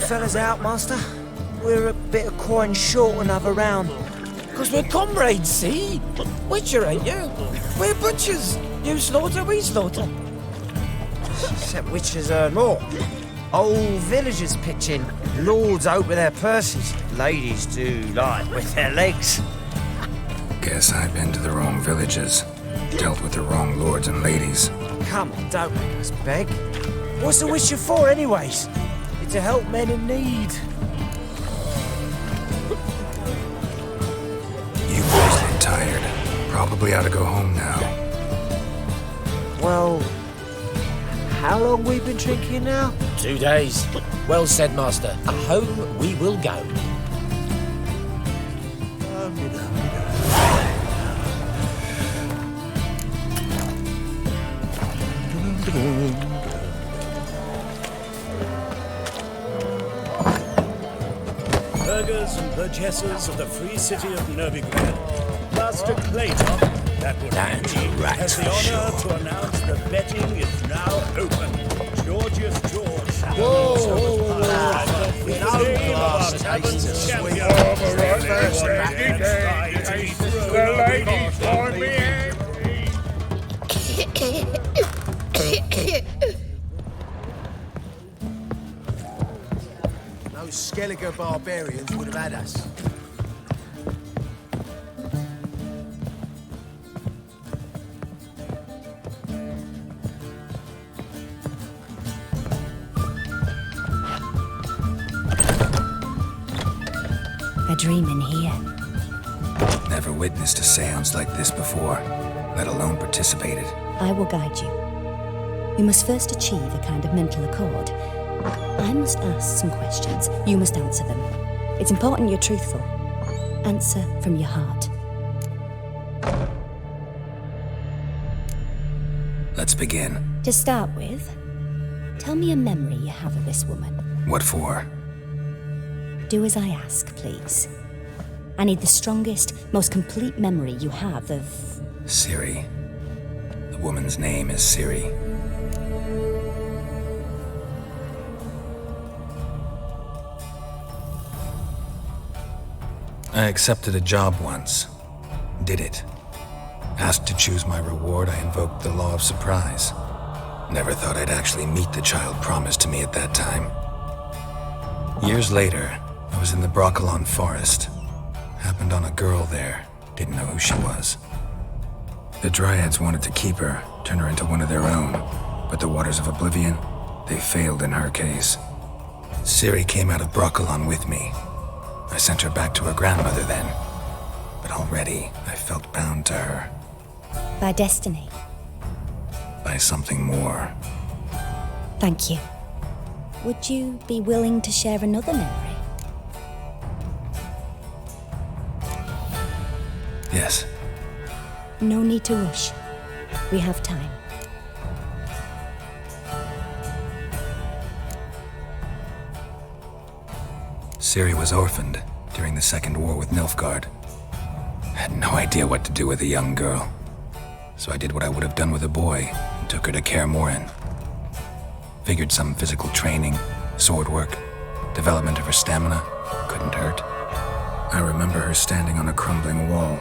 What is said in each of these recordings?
fellas out, master? We're a bit of coin short another round. 'Cause we're comrades, see? Witcher, ain't you? We're butchers. You slaughter, we slaughter. Except witches earn more. Old villagers pitch in. Lords out with their purses. Ladies do like with their legs. Guess I've been to the wrong villages. Dealt with the wrong lords and ladies. Come on, don't make us beg. What's the witcher for, anyways? It's to help men in need. You boys look tired. Probably ought to go home now. Well, how long we been drinking now? 2 days. Well said, master. Home we will go. Burghers and burgesses of the free city of Novigrad, Master Clayton, that would That's be, right, has the for honor sure. to announce the betting is now open. Georgius George. Those Skellige barbarians would have had us. A dream in here. Never witnessed a seance like this before, let alone participated. I will guide you. You must first achieve a kind of mental accord. I must ask some questions. You must answer them. It's important you're truthful. Answer from your heart. Let's begin. To start with, tell me a memory you have of this woman. What for? Do as I ask, please. I need the strongest, most complete memory you have of... Ciri. The woman's name is Ciri. I accepted a job once. Did it. Asked to choose my reward, I invoked the law of surprise. Never thought I'd actually meet the child promised to me at that time. Years later, I was in the Broccolon forest. Happened on a girl there. Didn't know who she was. The Dryads wanted to keep her, turn her into one of their own. But the Waters of Oblivion, they failed in her case. Ciri came out of Broccolon with me. I sent her back to her grandmother then. But already, I felt bound to her. By destiny. By something more. Thank you. Would you be willing to share another memory? Yes. No need to rush. We have time. Ciri was orphaned during the Second War with Nilfgaard. Had no idea what to do with a young girl. So I did what I would have done with a boy and took her to Kaer Morhen. Figured some physical training, sword work, development of her stamina couldn't hurt. I remember her standing on a crumbling wall.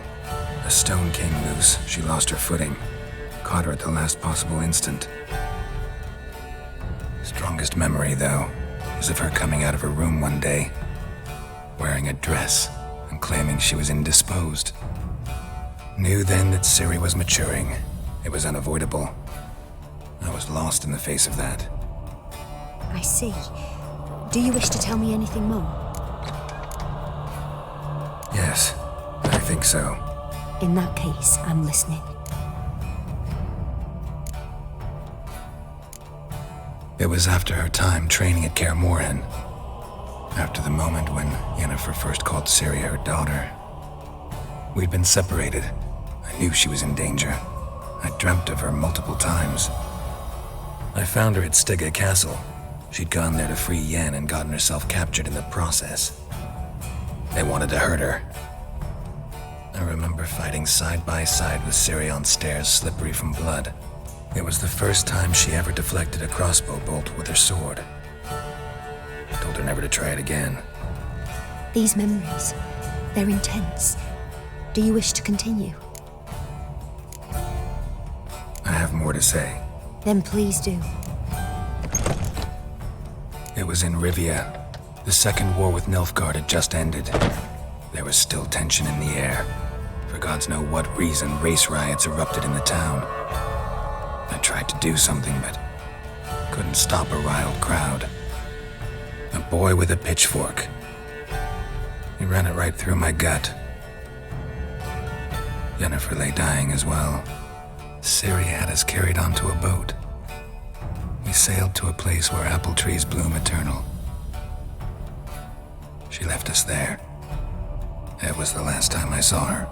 A stone came loose, she lost her footing. Caught her at the last possible instant. Strongest memory, though, is of her coming out of her room one day, wearing a dress and claiming she was indisposed. Knew then that Ciri was maturing. It was unavoidable. I was lost in the face of that. I see. Do you wish to tell me anything more? Yes, I think so. In that case, I'm listening. It was after her time training at Kaer Morhen. After the moment when Yennefer first called Ciri her daughter. We'd been separated. I knew she was in danger. I dreamt of her multiple times. I found her at Stygga Castle. She'd gone there to free Yen and gotten herself captured in the process. They wanted to hurt her. I remember fighting side by side with Ciri on stairs slippery from blood. It was the first time she ever deflected a crossbow bolt with her sword. Told her never to try it again. These memories, they're intense. Do you wish to continue? I have more to say. Then please do. It was in Rivia. The second war with Nilfgaard had just ended. There was still tension in the air. For gods know what reason, race riots erupted in the town. I tried to do something, but couldn't stop a riled crowd. A boy with a pitchfork. He ran it right through my gut. Yennefer lay dying as well. Ciri had us carried onto a boat. We sailed to a place where apple trees bloom eternal. She left us there. That was the last time I saw her.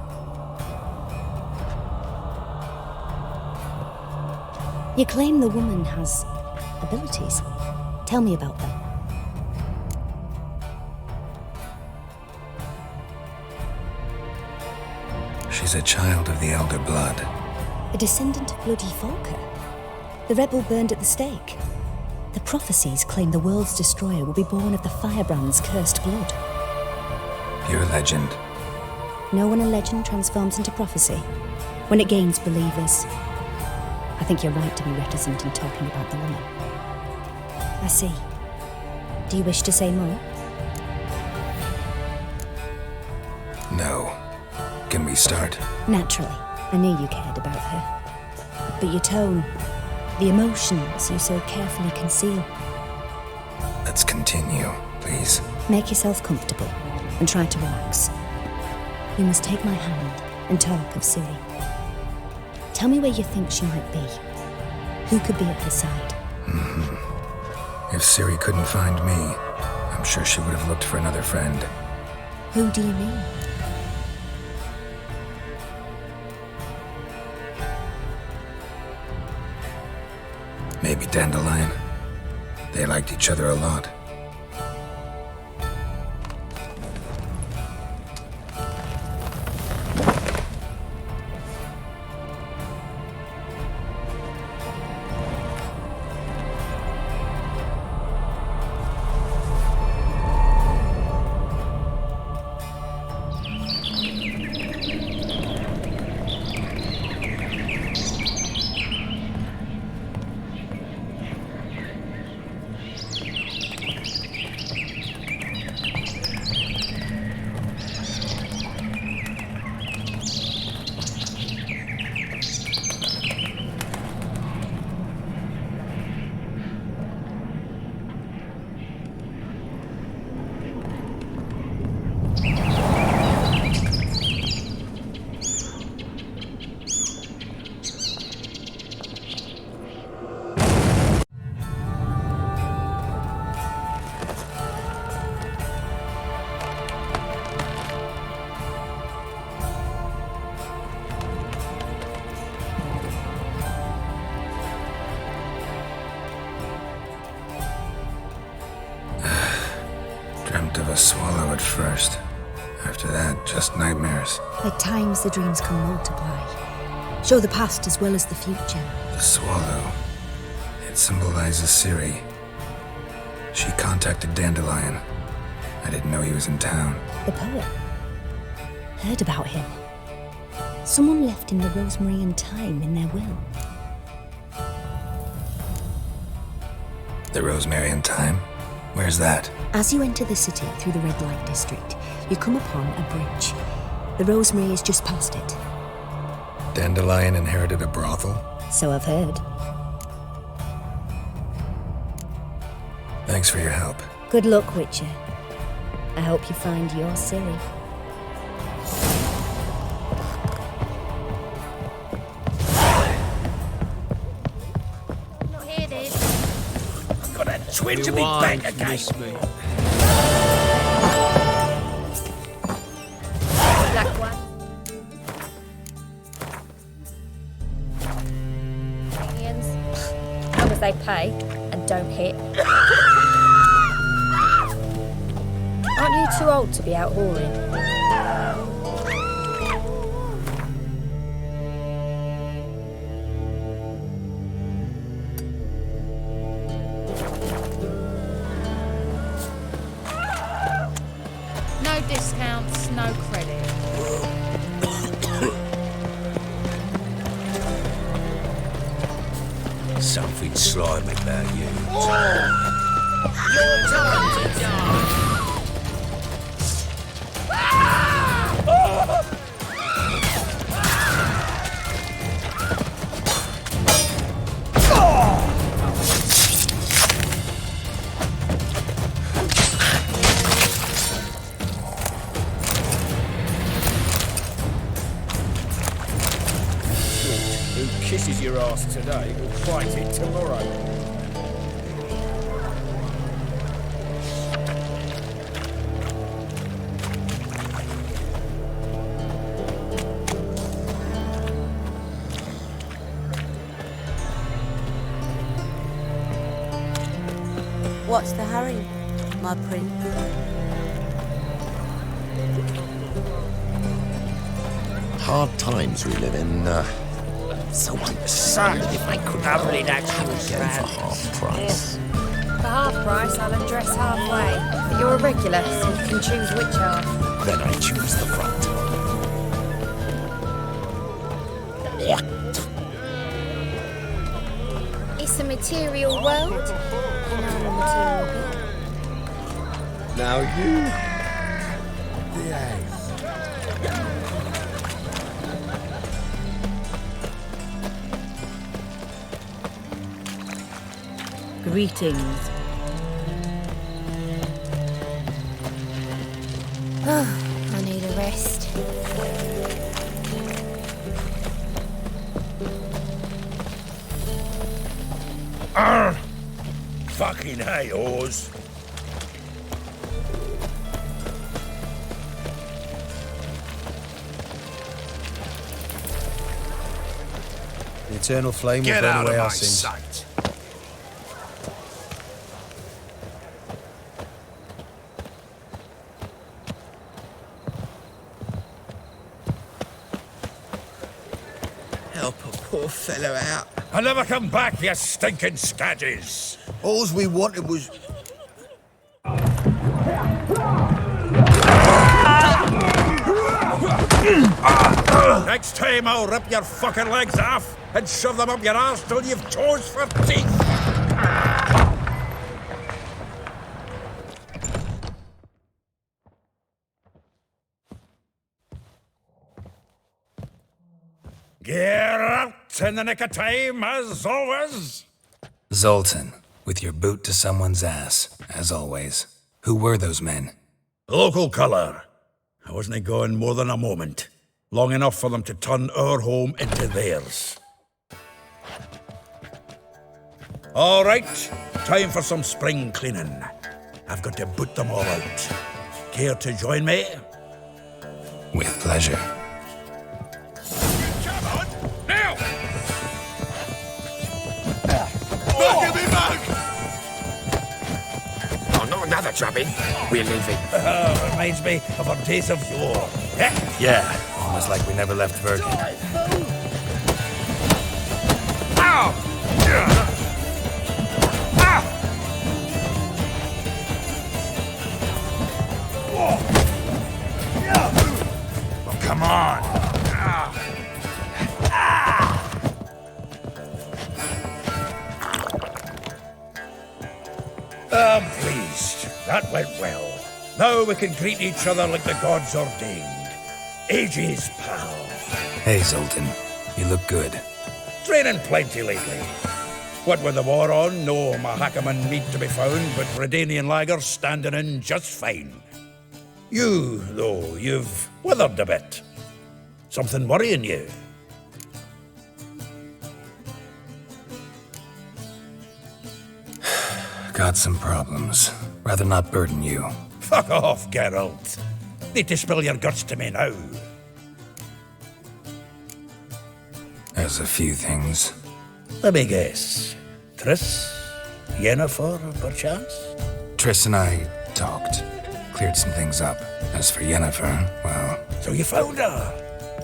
You claim the woman has abilities. Tell me about them. She's a child of the Elder Blood. A descendant of bloody Volker. The rebel burned at the stake. The prophecies claim the world's destroyer will be born of the Firebrand's cursed blood. Pure legend. Know when a legend transforms into prophecy? When it gains believers. I think you're right to be reticent in talking about the woman. I see. Do you wish to say more? No. Can we start? Naturally. I knew you cared about her. But your tone, the emotions you so carefully conceal. Let's continue, please. Make yourself comfortable and try to relax. You must take my hand and talk of Ciri. Tell me where you think she might be. Who could be at her side? If Ciri couldn't find me, I'm sure she would have looked for another friend. Who do you mean? Maybe Dandelion. They liked each other a lot. Dreamt of a swallow at first. After that, just nightmares. At times the dreams can multiply. Show the past as well as the future. The swallow. It symbolizes Ciri. She contacted Dandelion. I didn't know he was in town. The poet. Heard about him. Someone left him the rosemary and thyme in their will. The rosemary and thyme? Where's that? As you enter the city through the red light district, you come upon a bridge. The rosemary is just past it. Dandelion inherited a brothel? So I've heard. Thanks for your help. Good luck, Witcher. I hope you find your Ciri. Not here, Dave. Got a twinge of me back again. Black one. Aliens. As long as they pay and don't hit. Aren't you too old to be out whoring? discounts, no credit. Something slimy about you. Your time to die! Who kisses your ass today will fight it tomorrow. What's the hurry, my prince? Hard times we live in. Someone Son, if I could have rid that go for half price. For half price, I'll undress halfway. But you're a regular, so you can choose which half. Then I choose the front. It's a material world, and I'm a material girl. Now you. Greetings. I need a rest. Fucking hey, Oz. The eternal flame will Get burn out away of our my sins. sight. Help a poor fellow out. I'll never come back, you stinking scadges. All we wanted was... Next time I'll rip your fucking legs off and shove them up your arse till you've toes for teeth. Get out in the nick of time, as always. Zoltan, with your boot to someone's ass, as always. Who were those men? Local colour. I wasn't going more than a moment. Long enough for them to turn our home into theirs. All right, time for some spring cleaning. I've got to boot them all out. Care to join me? With pleasure. Come on, now! Oh, not another drubbing. We're leaving. Reminds me of our days of yore. Eh? Yeah, almost like we never left Virgin. Ow! Oh, come on! I'm pleased. That went well. Now we can greet each other like the gods ordained. Ages, pal. Hey, Zoltan. You look good. Training plenty lately. What with the war on, no Mahakaman meat to be found, but Redanian lagers standing in just fine. You, though, you've withered a bit. Something worrying you? Got some problems. Rather not burden you. Fuck off, Geralt. Need to spill your guts to me now. There's a few things. Let me guess. Triss? Yennefer, perchance? Triss and I talked. Cleared some things up. As for Yennefer, well, So you found her?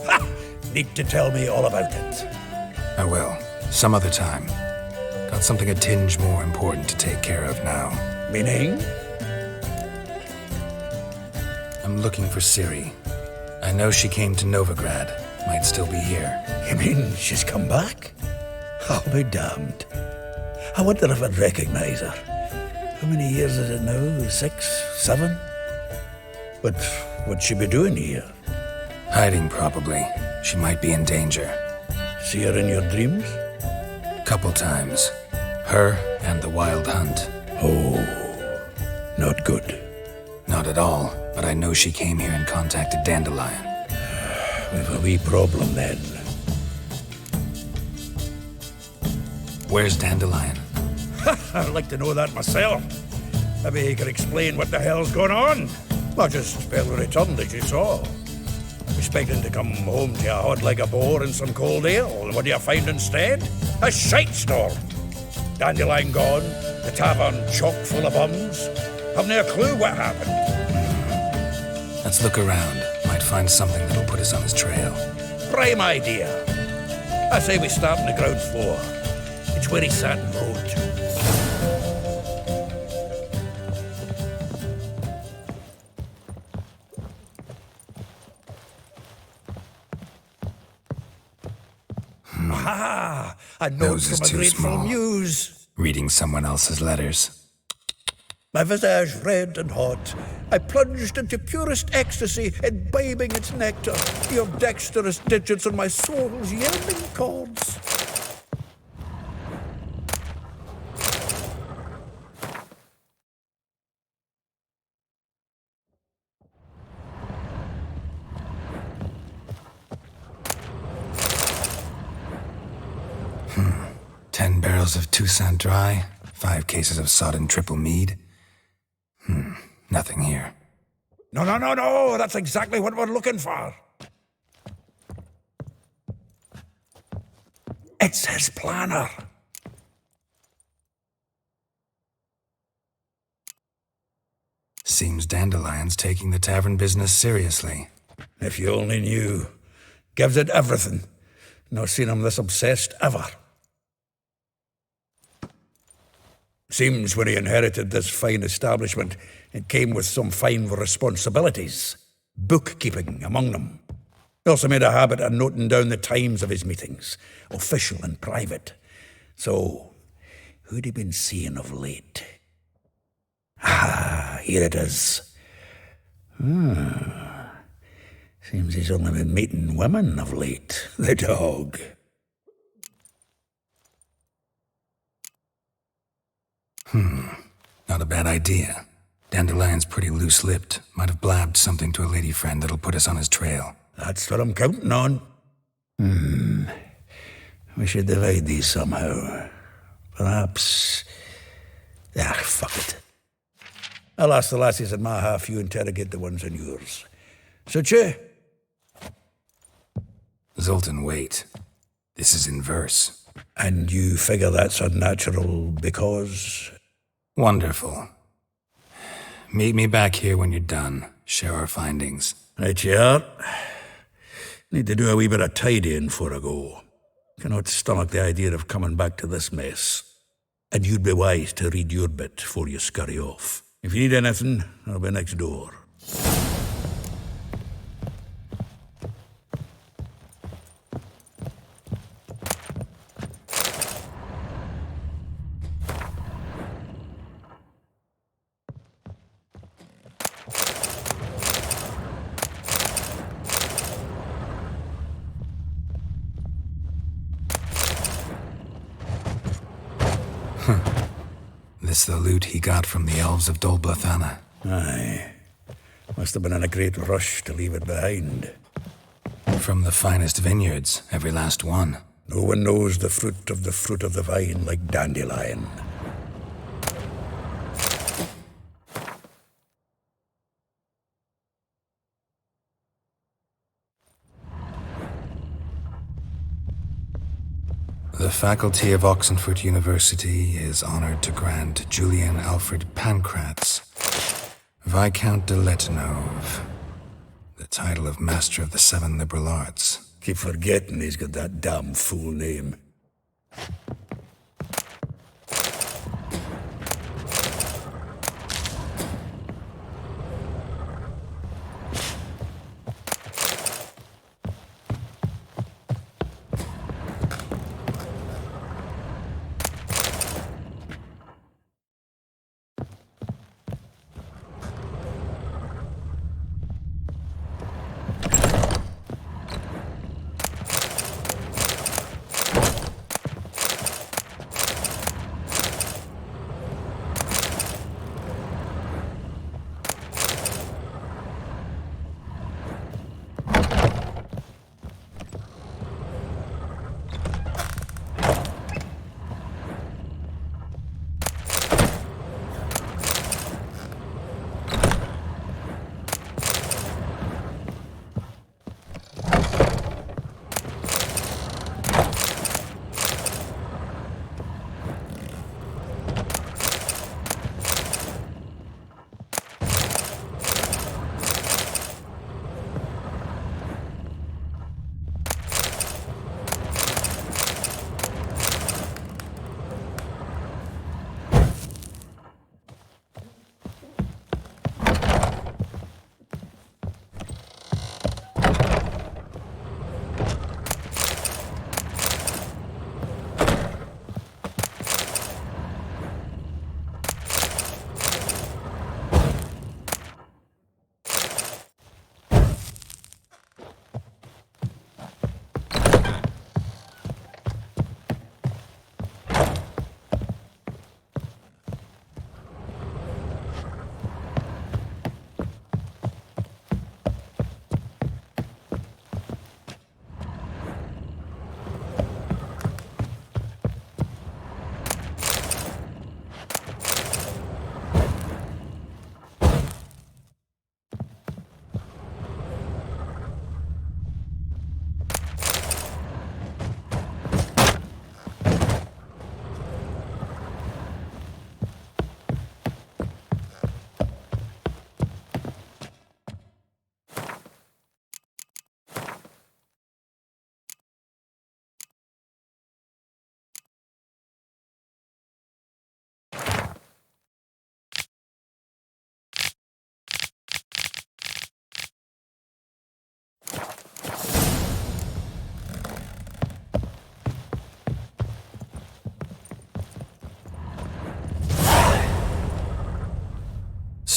Ha! Need to tell me all about it. I will. Some other time. Got something a tinge more important to take care of now. Meaning? A I'm looking for Ciri. I know she came to Novigrad. Might still be here. You mean she's come back? I'll be damned. I wonder if I'd recognize her. How many years is it now? 6, 7? But what'd she be doing here? Hiding, probably. She might be in danger. See her in your dreams? Couple times. Her and the Wild Hunt. Oh, not good. Not at all, but I know she came here and contacted Dandelion. We've a wee problem then. Where's Dandelion? I'd like to know that myself. Maybe he could explain what the hell's going on. Well, just barely returned, as you saw. Expecting to come home to a hot like a boar and some cold ale. And what do you find instead? A shite storm. Dandelion gone, the tavern chock full of bums. Haven't a clue what happened. Let's look around. Might find something that'll put us on his trail. Prime idea. I say we start on the ground floor. It's where he sat and wrote. Ah, a note Nose is from a too grateful small. muse. Reading someone else's letters. My visage red and hot, I plunged into purest ecstasy, imbibing its nectar, your dexterous digits on my soul's yearning chords. Hmm. 10 barrels of Toussaint Dry, 5 cases of sodden triple mead. Nothing here. No, that's exactly what we're looking for. It's his planner. Seems Dandelion's taking the tavern business seriously. If you only knew. Gives it everything. Not seen him this obsessed ever. Seems when he inherited this fine establishment, it came with some fine responsibilities. Bookkeeping among them. He also made a habit of noting down the times of his meetings, official and private. So, who'd he been seeing of late? Ah, here it is. Seems he's only been meeting women of late, the dog. Not a bad idea. Dandelion's pretty loose-lipped. Might have blabbed something to a lady friend that'll put us on his trail. That's what I'm counting on. We should divide these somehow. Perhaps... fuck it. I'll ask the lassies in my half, you interrogate the ones in yours. Suit you? Zoltan, wait. This is in verse. And you figure that's unnatural because... Wonderful. Meet me back here when you're done. Share our findings. Right you are. Need to do a wee bit of tidying before I go. Cannot stomach the idea of coming back to this mess. And you'd be wise to read your bit before you scurry off. If you need anything, I'll be next door. This the loot he got from the elves of Dol Blathanna. Aye. Must have been in a great rush to leave it behind. From the finest vineyards, every last one. No one knows the fruit of the vine like Dandelion. The faculty of Oxenford University is honored to grant Julian Alfred Pancratz, Viscount de Letenove, the title of Master of the Seven Liberal Arts. Keep forgetting he's got that damn fool name.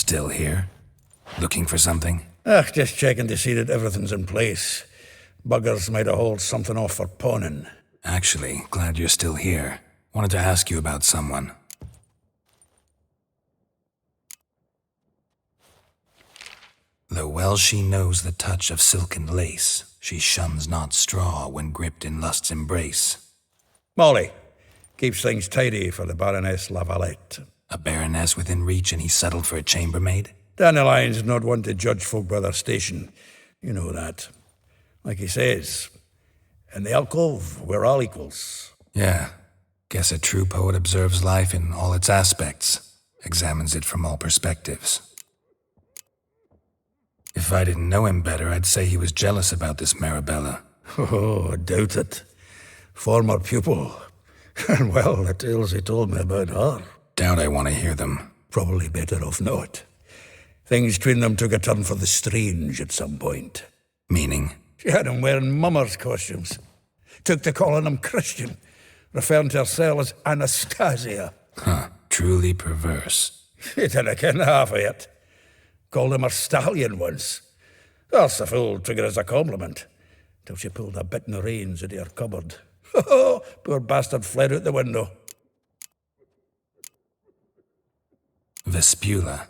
Still here? Looking for something? Just checking to see that everything's in place. Buggers might have hauled something off for pawning. Actually, glad you're still here. Wanted to ask you about someone. Though well she knows the touch of silken lace, she shuns not straw when gripped in lust's embrace. Molly keeps things tidy for the Baroness Lavalette. A baroness within reach and he settled for a chambermaid? Dandelion's not one to judge folk by their station. You know that. Like he says, in the alcove, we're all equals. Yeah. Guess a true poet observes life in all its aspects, examines it from all perspectives. If I didn't know him better, I'd say he was jealous about this Marabella. Oh, I doubt it. Former pupil. And well, the tales he told me about her. Doubt I want to hear them. Probably better off not. Things between them took a turn for the strange at some point. Meaning? She had him wearing mummers' costumes. Took to calling him Christian, referring to herself as Anastasia. Huh, truly perverse. He didn't ken half of it. Called him her stallion once. That's a fool took it as a compliment, till she pulled a bit in the reins into her cupboard. Poor bastard fled out the window. Vespula.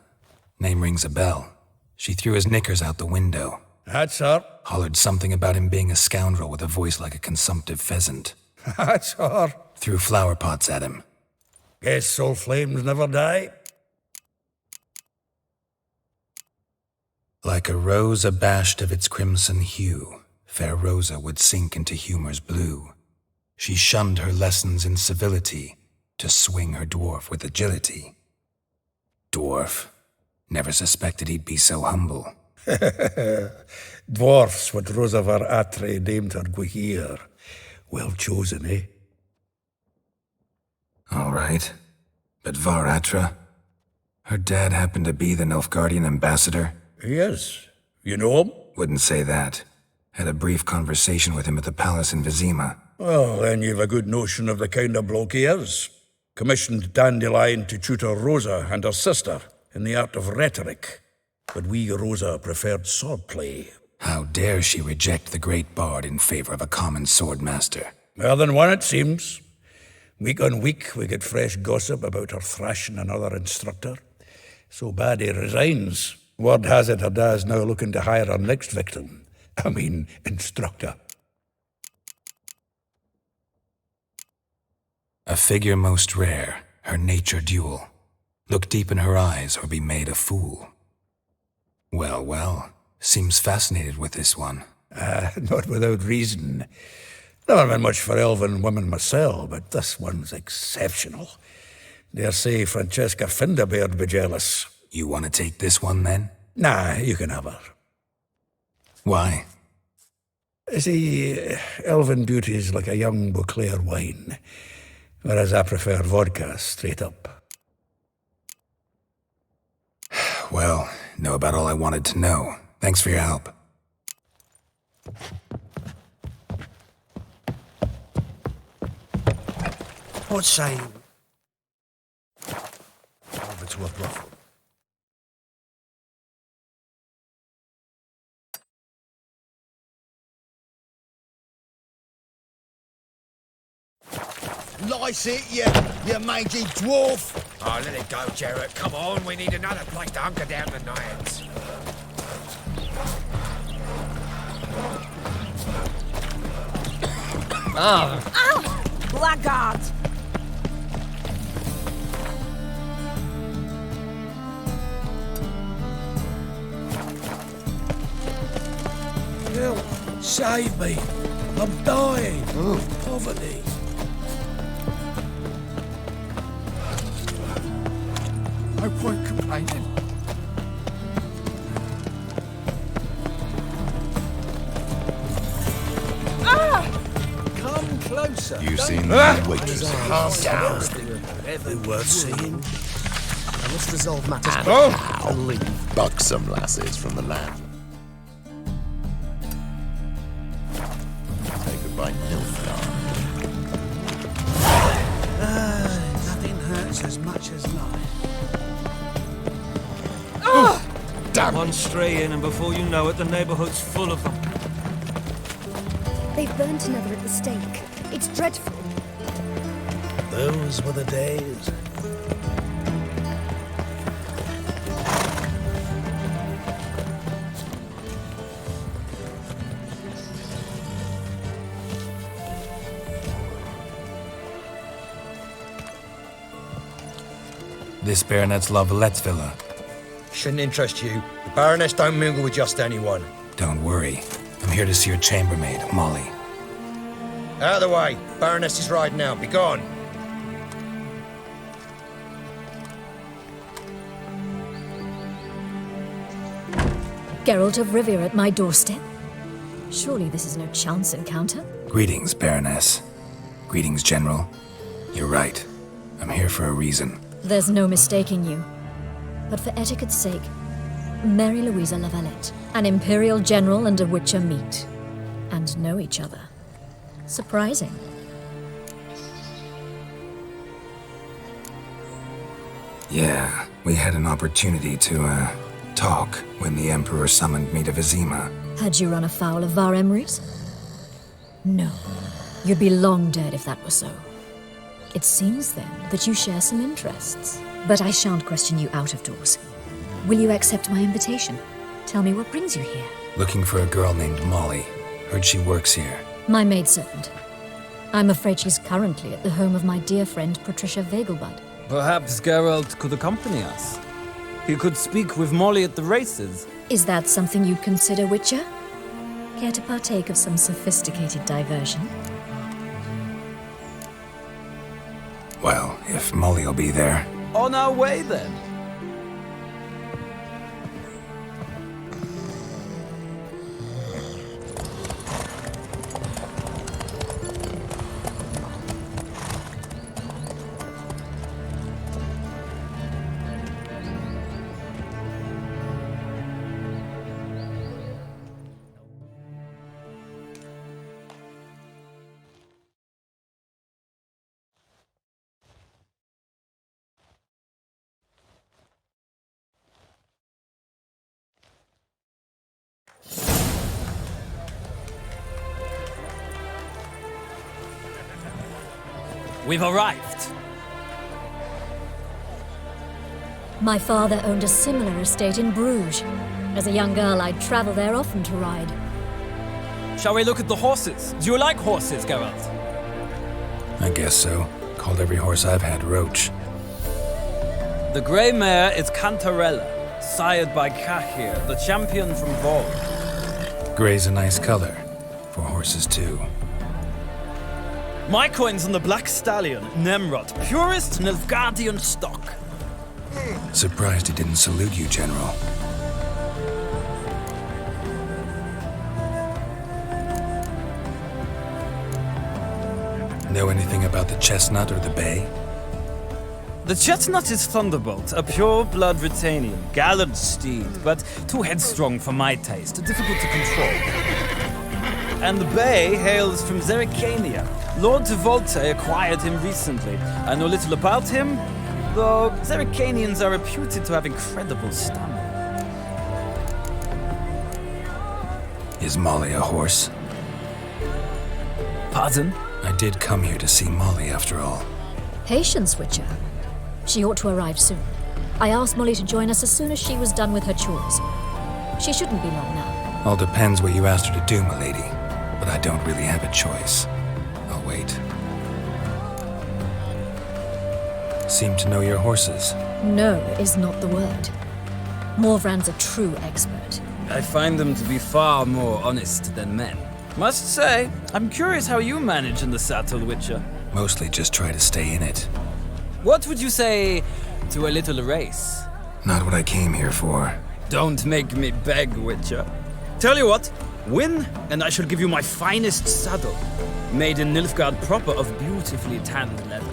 Name rings a bell. She threw his knickers out the window. That's her. Hollered something about him being a scoundrel with a voice like a consumptive pheasant. That's her. Threw flower pots at him. Guess soul flames never die. Like a rose abashed of its crimson hue, fair Rosa would sink into humor's blue. She shunned her lessons in civility to swing her dwarf with agility. Dwarf. Never suspected he'd be so humble. Dwarfs what Rosa var Atre named her Guihir. Well chosen, eh? All right. But Var Atra? Her dad happened to be the Nilfgaardian ambassador? He is. You know him? Wouldn't say that. Had a brief conversation with him at the palace in Vizima. Well, then you've a good notion of the kind of bloke he is. Commissioned Dandelion to tutor Rosa and her sister in the art of rhetoric. But we, Rosa, preferred swordplay. How dare she reject the great bard in favor of a common swordmaster? More than one, it seems. Week on week, we get fresh gossip about her thrashing another instructor. So bad he resigns. Word has it her dad's now looking to hire her next victim. Instructor. A figure most rare, her nature dual. Look deep in her eyes or be made a fool. Well, well, seems fascinated with this one. Not without reason. Never been much for elven women myself, but this one's exceptional. Dare say Francesca Finderbeard be jealous. You want to take this one, then? Nah, you can have her. Why? See, elven beauty's like a young Beauclair wine, whereas I prefer vodka straight up. Well, know about all I wanted to know. Thanks for your help. What say you? Over to a brothel. Lice it, you mangy dwarf! Oh, let it go, Jarrett. Come on, we need another place to hunker down the nights. Ow! Blackguard! Help! Save me! I'm dying! Poverty! No point complaining. Come closer. You seen the waitress? Calm down. Every word seeing. I must resolve matters. And leave. Buxom lasses from the land. Favored by Nilfgaard. Nothing hurts as much as life. One stray in, and before you know it, the neighborhood's full of them. They've burnt another at the stake. It's dreadful. Those were the days. This Baronet's La Vallette's villa. Shouldn't interest you. The Baroness don't mingle with just anyone. Don't worry. I'm here to see your chambermaid, Molly. Out of the way. Baroness is riding out. Be gone. Geralt of Rivia at my doorstep? Surely this is no chance encounter? Greetings, Baroness. Greetings, General. You're right. I'm here for a reason. There's no mistaking you. But for etiquette's sake, Mary Louisa La Valette, an Imperial General and a Witcher meet. And know each other. Surprising. Yeah, we had an opportunity to, talk when the Emperor summoned me to Vizima. Had you run afoul of Var Emrys? No. You'd be long dead if that were so. It seems, then, that you share some interests. But I shan't question you out of doors. Will you accept my invitation? Tell me what brings you here. Looking for a girl named Molly. Heard she works here. My maidservant. I'm afraid she's currently at the home of my dear friend Patricia Vegelbud. Perhaps Geralt could accompany us. He could speak with Molly at the races. Is that something you'd consider, Witcher? Care to partake of some sophisticated diversion? Well, if Molly will be there. On our way, then. We've arrived. My father owned a similar estate in Bruges. As a young girl, I'd travel there often to ride. Shall we look at the horses? Do you like horses, Geralt? I guess so. Called every horse I've had Roach. The grey mare is Cantarella, sired by Cahir, the champion from Vol. Grey's a nice color. For horses, too. My coin's on the Black Stallion, Nemrod, purest Nilfgaardian stock. Surprised he didn't salute you, General. Know anything about the Chestnut or the Bay? The Chestnut is Thunderbolt, a pure-blood Britannian, gallant steed, but too headstrong for my taste, difficult to control. And the Bay hails from Zerrikania. Lord Tevolte acquired him recently. I know little about him, though Zerrikanians are reputed to have incredible stamina. Is Molly a horse? Pardon? I did come here to see Molly, after all. Patience, Witcher. She ought to arrive soon. I asked Molly to join us as soon as she was done with her chores. She shouldn't be long now. All depends what you asked her to do, milady. But I don't really have a choice. I'll wait. Seem to know your horses. No is not the word. Morvrand's a true expert. I find them to be far more honest than men. Must say, I'm curious how you manage in the saddle, Witcher. Mostly just try to stay in it. What would you say to a little race? Not what I came here for. Don't make me beg, Witcher. Tell you what, win, and I shall give you my finest saddle, made in Nilfgaard proper of beautifully tanned leather.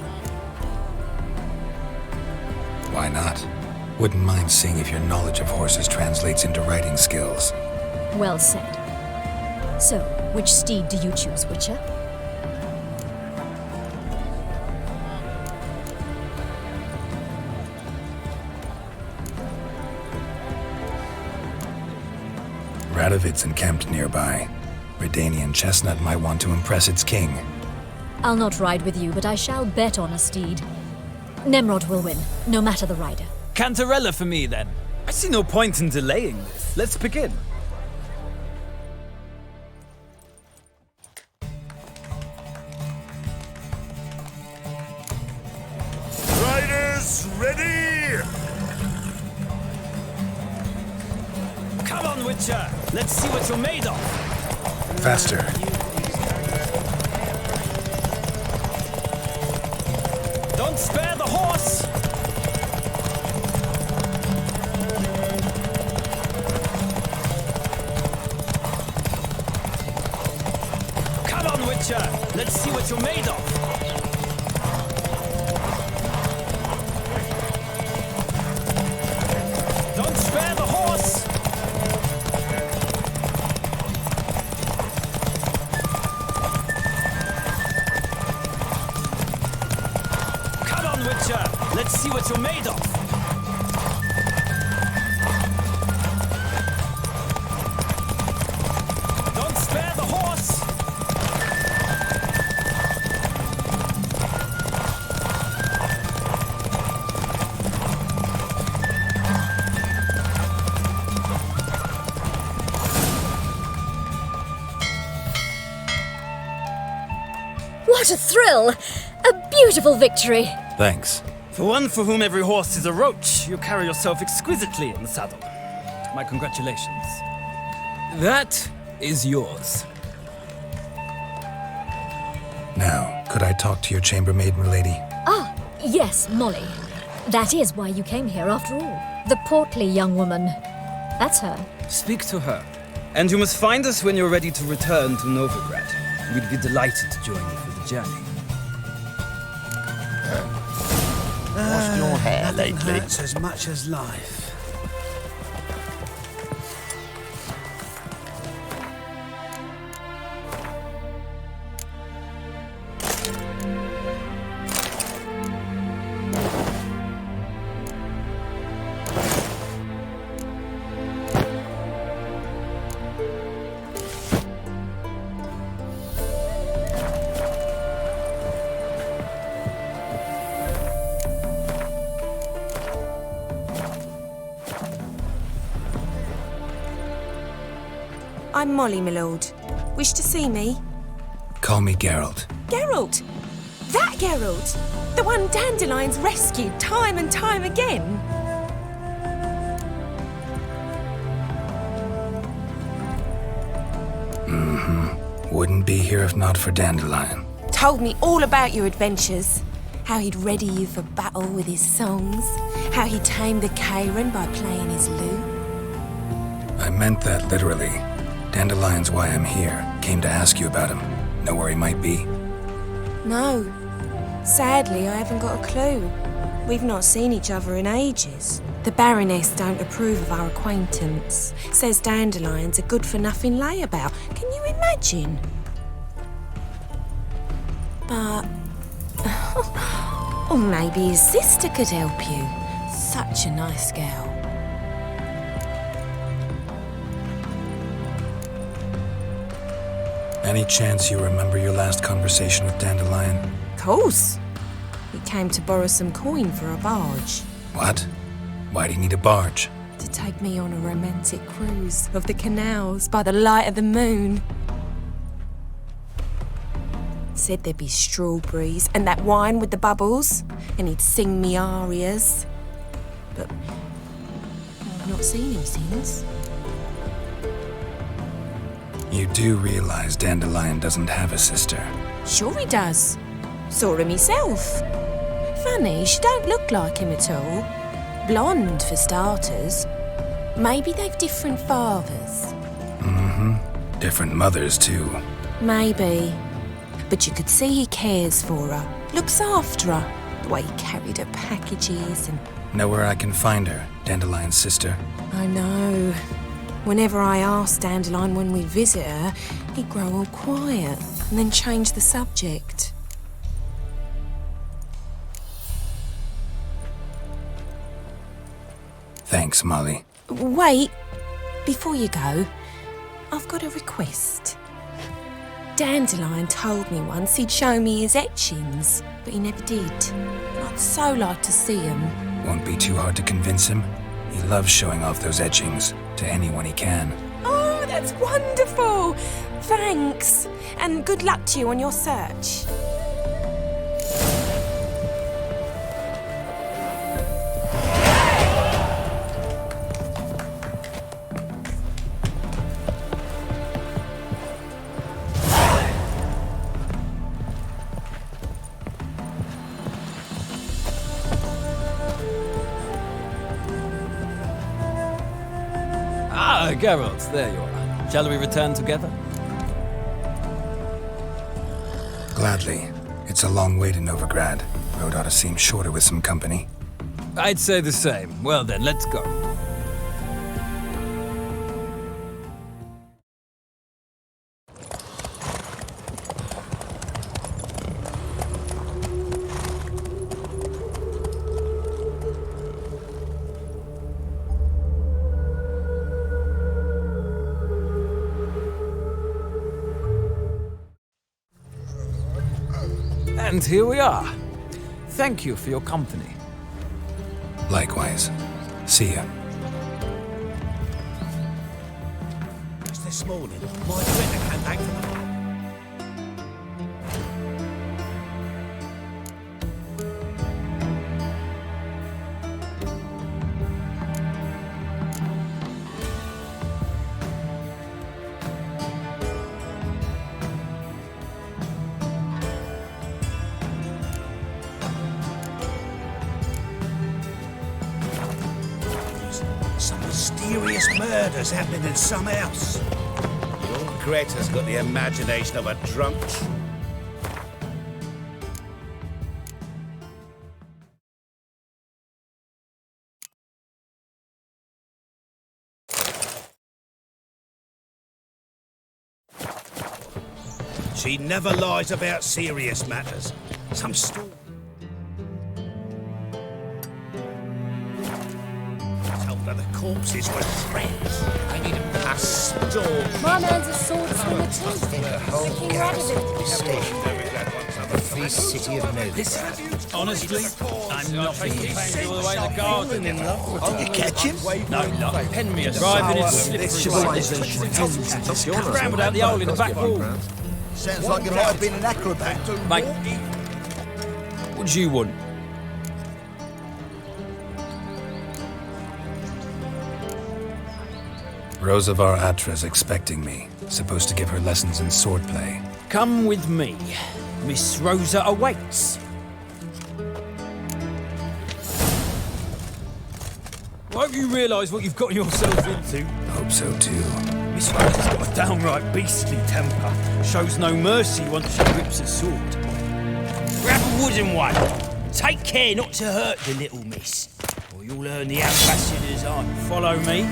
Why not? Wouldn't mind seeing if your knowledge of horses translates into riding skills. Well said. So, which steed do you choose, Witcher? Radovid's encamped nearby. Redanian Chestnut might want to impress its king. I'll not ride with you, but I shall bet on a steed. Nemrod will win, no matter the rider. Cantarella for me, then. I see no point in delaying this. Let's begin. Riders, ready! Come on, Witcher! Let's see what you're made of! Faster. Don't spare the horse! Come on, Witcher! Let's see what you're made of! Don't spare the horse! Come on, Witcher! Let's see what you're made of! Don't spare the horse! What a thrill! A beautiful victory! Thanks. For one for whom every horse is a roach, you carry yourself exquisitely in the saddle. My congratulations. That is yours. Now, could I talk to your chambermaid, milady? Ah, yes, Molly. That is why you came here after all. The portly young woman. That's her. Speak to her. And you must find us when you're ready to return to Novigrad. We'd be delighted to join you for the journey. What's your hair Nothing lately? hurts as much as life. I'm Molly, my lord. Wish to see me? Call me Geralt. Geralt! That Geralt! The one Dandelion's rescued time and time again! Wouldn't be here if not for Dandelion. Told me all about your adventures. How he'd ready you for battle with his songs. How he tamed the Kairan by playing his lute. I meant that literally. Dandelion's why I'm here. Came to ask you about him. Know where he might be? No. Sadly, I haven't got a clue. We've not seen each other in ages. The Baroness don't approve of our acquaintance. Says Dandelion's a good-for-nothing layabout. Can you imagine? But... or maybe his sister could help you. Such a nice girl. Any chance you remember your last conversation with Dandelion? Of course. He came to borrow some coin for a barge. What? Why do you need a barge? To take me on a romantic cruise of the canals by the light of the moon. Said there'd be strawberries and that wine with the bubbles, and he'd sing me arias. But I've not seen him since. You do realize Dandelion doesn't have a sister. Sure he does. Saw him myself. Funny, she don't look like him at all. Blonde, for starters. Maybe they've different fathers. Different mothers, too. Maybe. But you could see he cares for her. Looks after her. The way he carried her packages and... Know where I can find her, Dandelion's sister? I know. Whenever I asked Dandelion when we'd visit her, he'd grow all quiet and then change the subject. Thanks, Molly. Wait, before you go, I've got a request. Dandelion told me once he'd show me his etchings, but he never did. I'd so like to see them. Won't be too hard to convince him. He loves showing off those etchings to anyone he can. Oh, that's wonderful! Thanks, and good luck to you on your search. Ah, Geralt, there you are. Shall we return together? Gladly. It's a long way to Novigrad. Road ought to seem shorter with some company. I'd say the same. Well then, let's go. And here we are. Thank you for your company. Likewise. See ya. Just this morning, my friend came back from the... Some mysterious murders happening in some house. Your Greta's got the imagination of a drunk. She never lies about serious matters. Some story. The corpses were friends. I need a storm. My man's a sword swinger too. The king added it. The free city of Novigrad. Honestly, I'm not thinking all the way to the garden. You catch him? No, not Penmere driving his slippery scrambled out the hole in the back wall. Sounds like it might have been an acrobat. Mate, what do you want? Rosavar Atra's expecting me. Supposed to give her lessons in swordplay. Come with me. Miss Rosa awaits. Won't you realise what you've got yourself into? Hope so too. Miss Rosa's got a downright beastly temper. Shows no mercy once she grips a sword. Grab a wooden one. Take care not to hurt the little miss, or you'll earn the ambassador's eye. Follow me.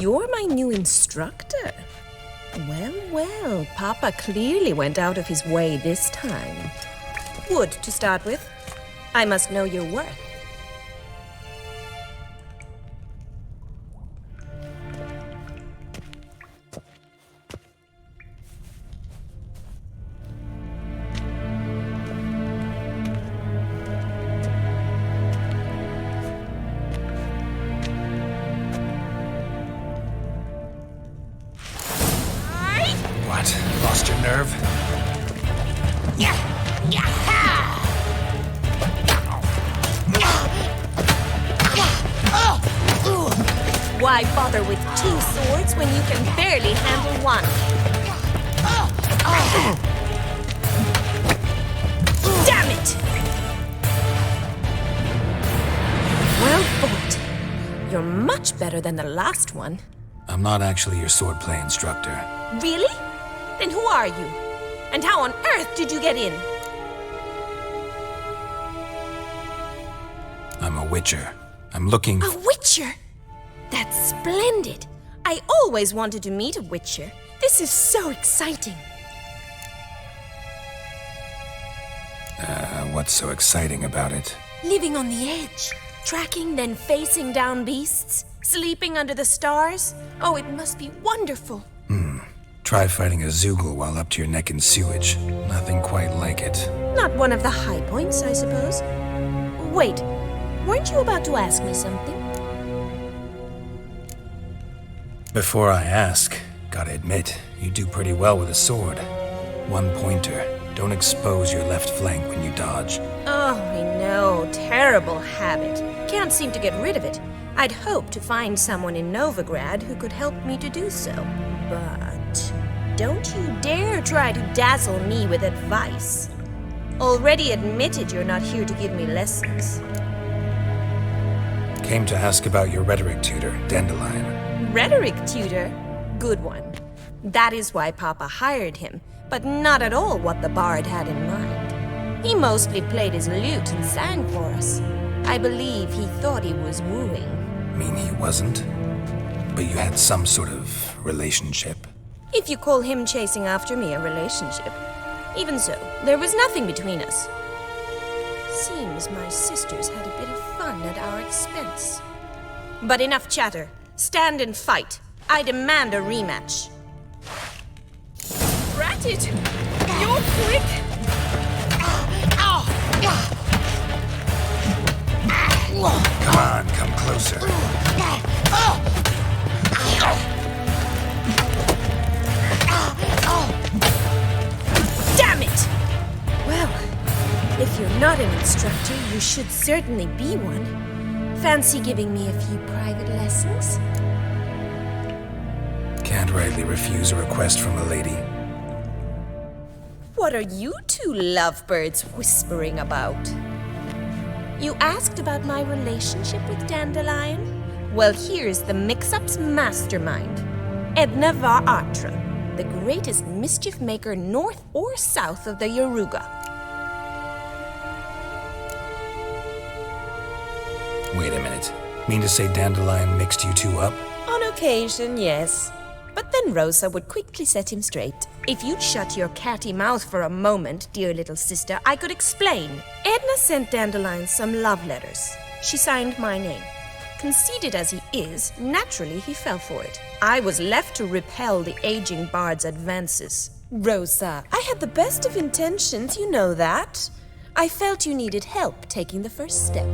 You're my new instructor. Well, well, Papa clearly went out of his way this time. Wood, to start with. I must know your worth. What? Lost your nerve? Why bother with two swords when you can barely handle one? Damn it! Well fought. You're much better than the last one. I'm not actually your swordplay instructor. Really? Then who are you? And how on earth did you get in? I'm a witcher. I'm looking A witcher? That's splendid. I always wanted to meet a witcher. This is so exciting. What's so exciting about it? Living on the edge, tracking then facing down beasts, sleeping under the stars. Oh, it must be wonderful. Try fighting a Zoogle while up to your neck in sewage. Nothing quite like it. Not one of the high points, I suppose. Wait, weren't you about to ask me something? Before I ask, gotta admit, you do pretty well with a sword. One pointer. Don't expose your left flank when you dodge. Oh, I know. Terrible habit. Can't seem to get rid of it. I'd hoped to find someone in Novigrad who could help me to do so. But don't you dare try to dazzle me with advice. Already admitted you're not here to give me lessons. Came to ask about your rhetoric tutor, Dandelion. Rhetoric tutor? Good one. That is why Papa hired him, but not at all what the bard had in mind. He mostly played his lute and sang for us. I believe he thought he was wooing. Mean he wasn't? But you had some sort of relationship. If you call him chasing after me a relationship. Even so, there was nothing between us. Seems my sisters had a bit of fun at our expense. But enough chatter. Stand and fight. I demand a rematch. Rat it! You're quick! Come on, come closer. Damn it! Well, if you're not an instructor, you should certainly be one. Fancy giving me a few private lessons? Can't rightly refuse a request from a lady. What are you two lovebirds whispering about? You asked about my relationship with Dandelion? Well, here's the mix-up's mastermind. Edna var Atra, the greatest mischief maker north or south of the Yaruga. Wait a minute. Mean to say Dandelion mixed you two up? On occasion, yes. But then Rosa would quickly set him straight. If you'd shut your catty mouth for a moment, dear little sister, I could explain. Edna sent Dandelion some love letters. She signed my name. Conceited as he is, naturally he fell for it. I was left to repel the aging bard's advances. Rosa, I had the best of intentions, you know that. I felt you needed help taking the first step.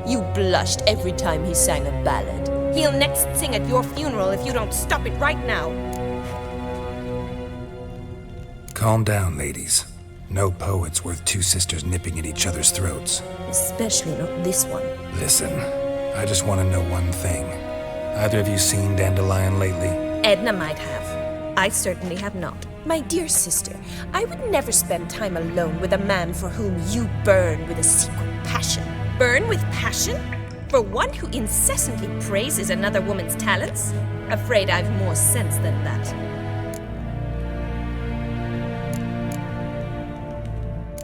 You blushed every time he sang a ballad. He'll next sing at your funeral if you don't stop it right now. Calm down, ladies. No poet's worth two sisters nipping at each other's throats. Especially not this one. Listen, I just want to know one thing. Either of you seen Dandelion lately? Edna might have. I certainly have not. My dear sister, I would never spend time alone with a man for whom you burn with a secret passion. Burn with passion? For one who incessantly praises another woman's talents? Afraid I've more sense than that.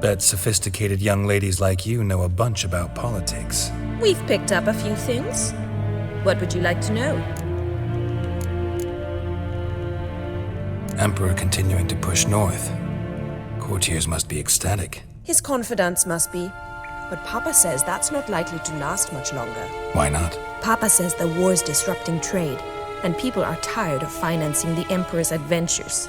Bet sophisticated young ladies like you know a bunch about politics. We've picked up a few things. What would you like to know? Emperor continuing to push north. Courtiers must be ecstatic. His confidants must be. But Papa says that's not likely to last much longer. Why not? Papa says the war's disrupting trade, and people are tired of financing the Emperor's adventures.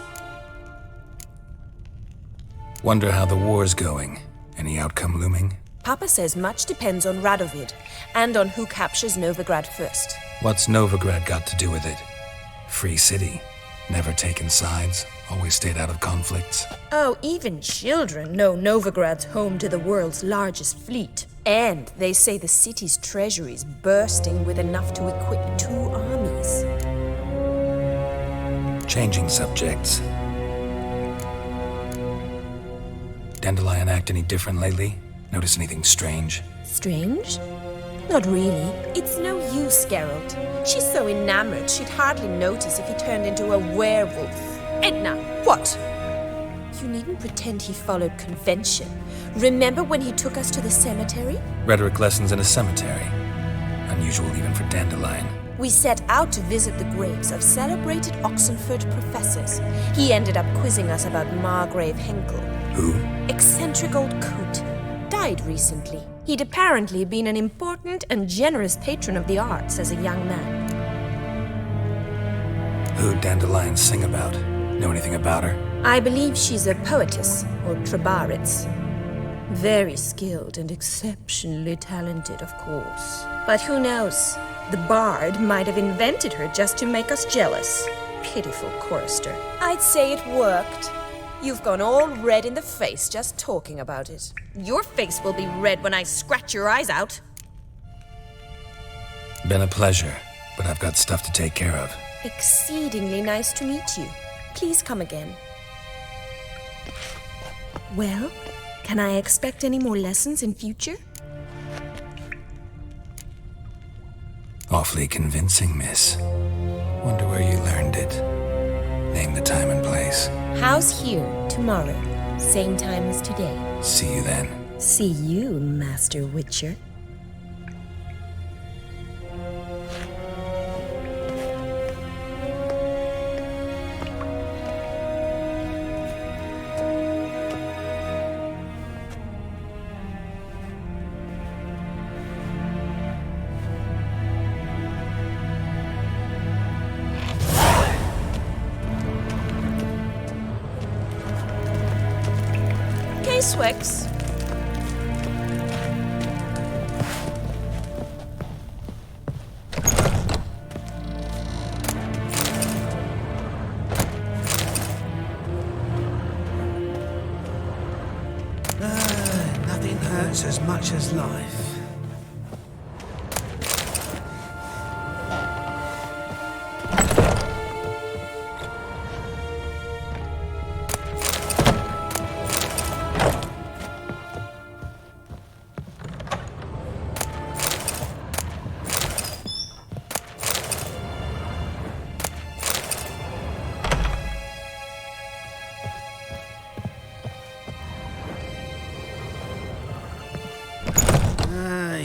Wonder how the war's going. Any outcome looming? Papa says much depends on Radovid, and on who captures Novigrad first. What's Novigrad got to do with it? Free city. Never taken sides. Always stayed out of conflicts. Oh, even children know Novigrad's home to the world's largest fleet. And they say the city's treasury's bursting with enough to equip 2 armies. Changing subjects. Dandelion act any different lately? Notice anything strange? Strange? Not really. It's no use, Geralt. She's so enamored she'd hardly notice if he turned into a werewolf. Edna, what? You needn't pretend he followed convention. Remember when he took us to the cemetery? Rhetoric lessons in a cemetery. Unusual even for Dandelion. We set out to visit the graves of celebrated Oxenford professors. He ended up quizzing us about Margrave Henkel. Who? Eccentric old coot. Died recently. He'd apparently been an important and generous patron of the arts as a young man. Who'd Dandelion sing about? Know anything about her? I believe she's a poetess, or Trebaritz. Very skilled and exceptionally talented, of course. But who knows? The bard might have invented her just to make us jealous. Pitiful chorister. I'd say it worked. You've gone all red in the face just talking about it. Your face will be red when I scratch your eyes out. Been a pleasure, but I've got stuff to take care of. Exceedingly nice to meet you. Please come again. Well, can I expect any more lessons in future? Awfully convincing, miss. Wonder where you learned it. Name the time and place. House here, tomorrow. Same time as today. See you then. See you, Master Witcher. Swix. Nothing hurts as much as life.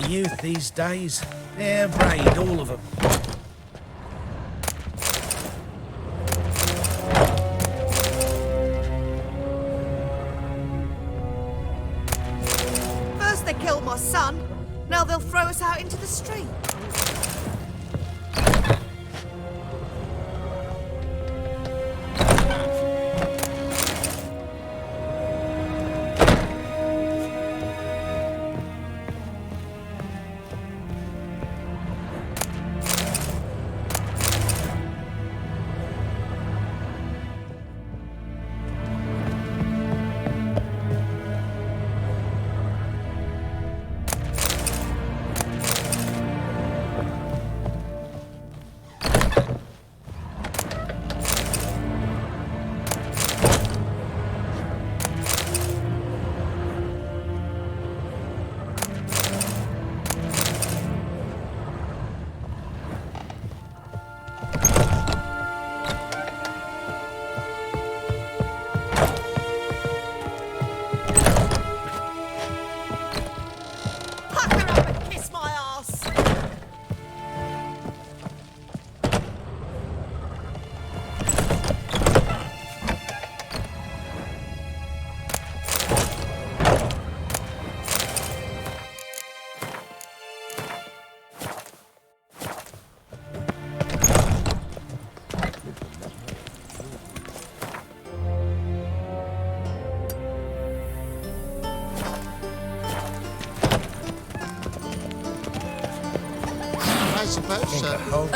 Youth these days, hair-brained, all of them. First they killed my son, now they'll throw us out into the street.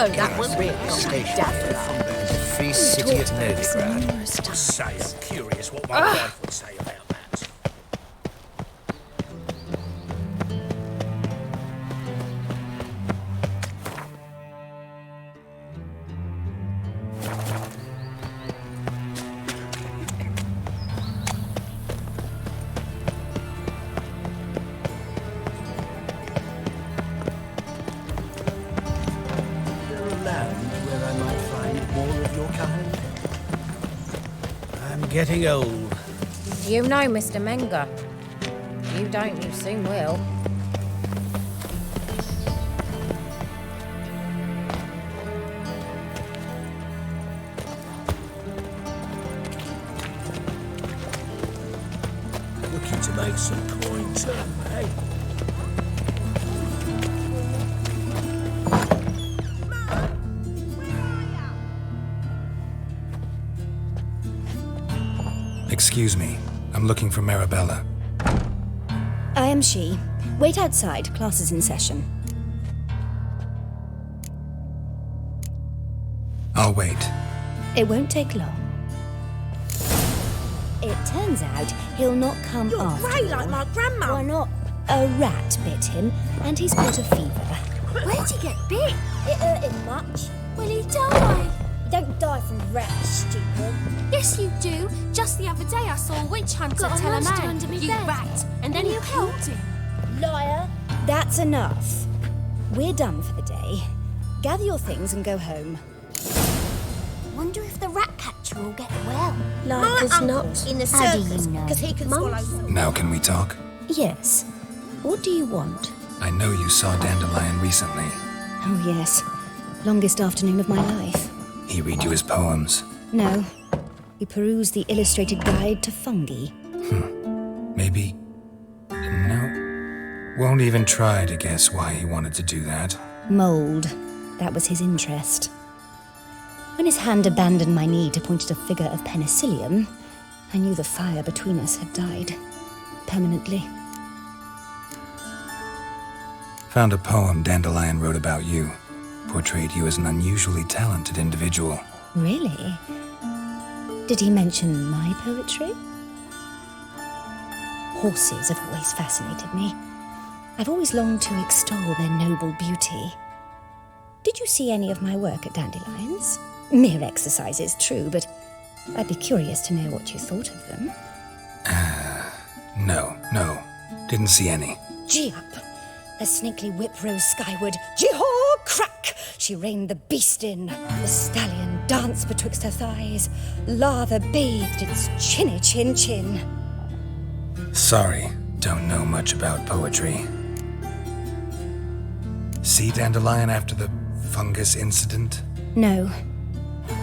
Oh, that was really Free city of Novigrad. Say, I'm curious what my wife would say about that. Getting old. You know Mr. Menger. You don't, you soon will. Looking to make some coin turn, eh? Excuse me. I'm looking for Marabella. I am she. Wait outside. Class is in session. I'll wait. It won't take long. It turns out he'll not come You're after grey all. like my grandma. Why not? A rat bit him, and he's got a fever. Where'd he get bit? It hurt him much. Will he die? You don't die from rats, stupid. Yes, you do. Just the other day I saw a witch hunter tell a man, under me bed. Rat, and then you helped him. Liar. That's enough. We're done for the day. Gather your things and go home. Wonder if the rat catcher will get well. Like as not. In the How do you circus, know? because he can swallow them. Now can we talk? Yes. What do you want? I know you saw Dandelion recently. Oh, yes. Longest afternoon of my life. He read you his poems. No. He perused the illustrated guide to fungi. Maybe... No. Won't even try to guess why he wanted to do that. Mold. That was his interest. When his hand abandoned my knee to point at a figure of penicillium, I knew the fire between us had died. Permanently. Found a poem Dandelion wrote about you. Portrayed you as an unusually talented individual. Really? Did he mention my poetry? Horses have always fascinated me. I've always longed to extol their noble beauty. Did you see any of my work at Dandelions? Mere exercises, true, but I'd be curious to know what you thought of them. No. Didn't see any. Gee up! The snakely whip rose skyward. Jee-haw! Crack! She reined the beast in. The stallion danced betwixt her thighs. Lather bathed its chinny chin. Sorry, don't know much about poetry. See Dandelion after the fungus incident? No.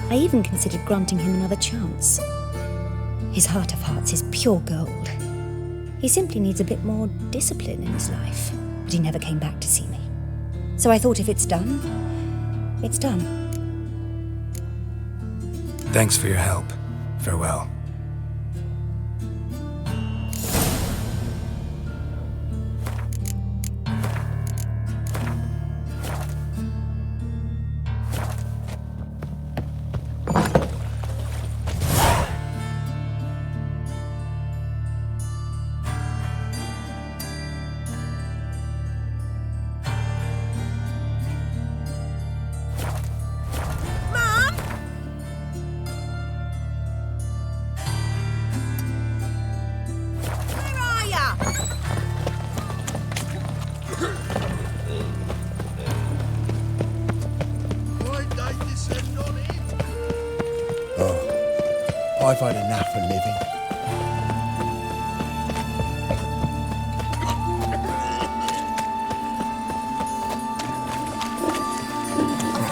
I even considered granting him another chance. His heart of hearts is pure gold. He simply needs a bit more discipline in his life. But he never came back to see me. So I thought if it's done, it's done. Thanks for your help. Farewell. I've had enough of living.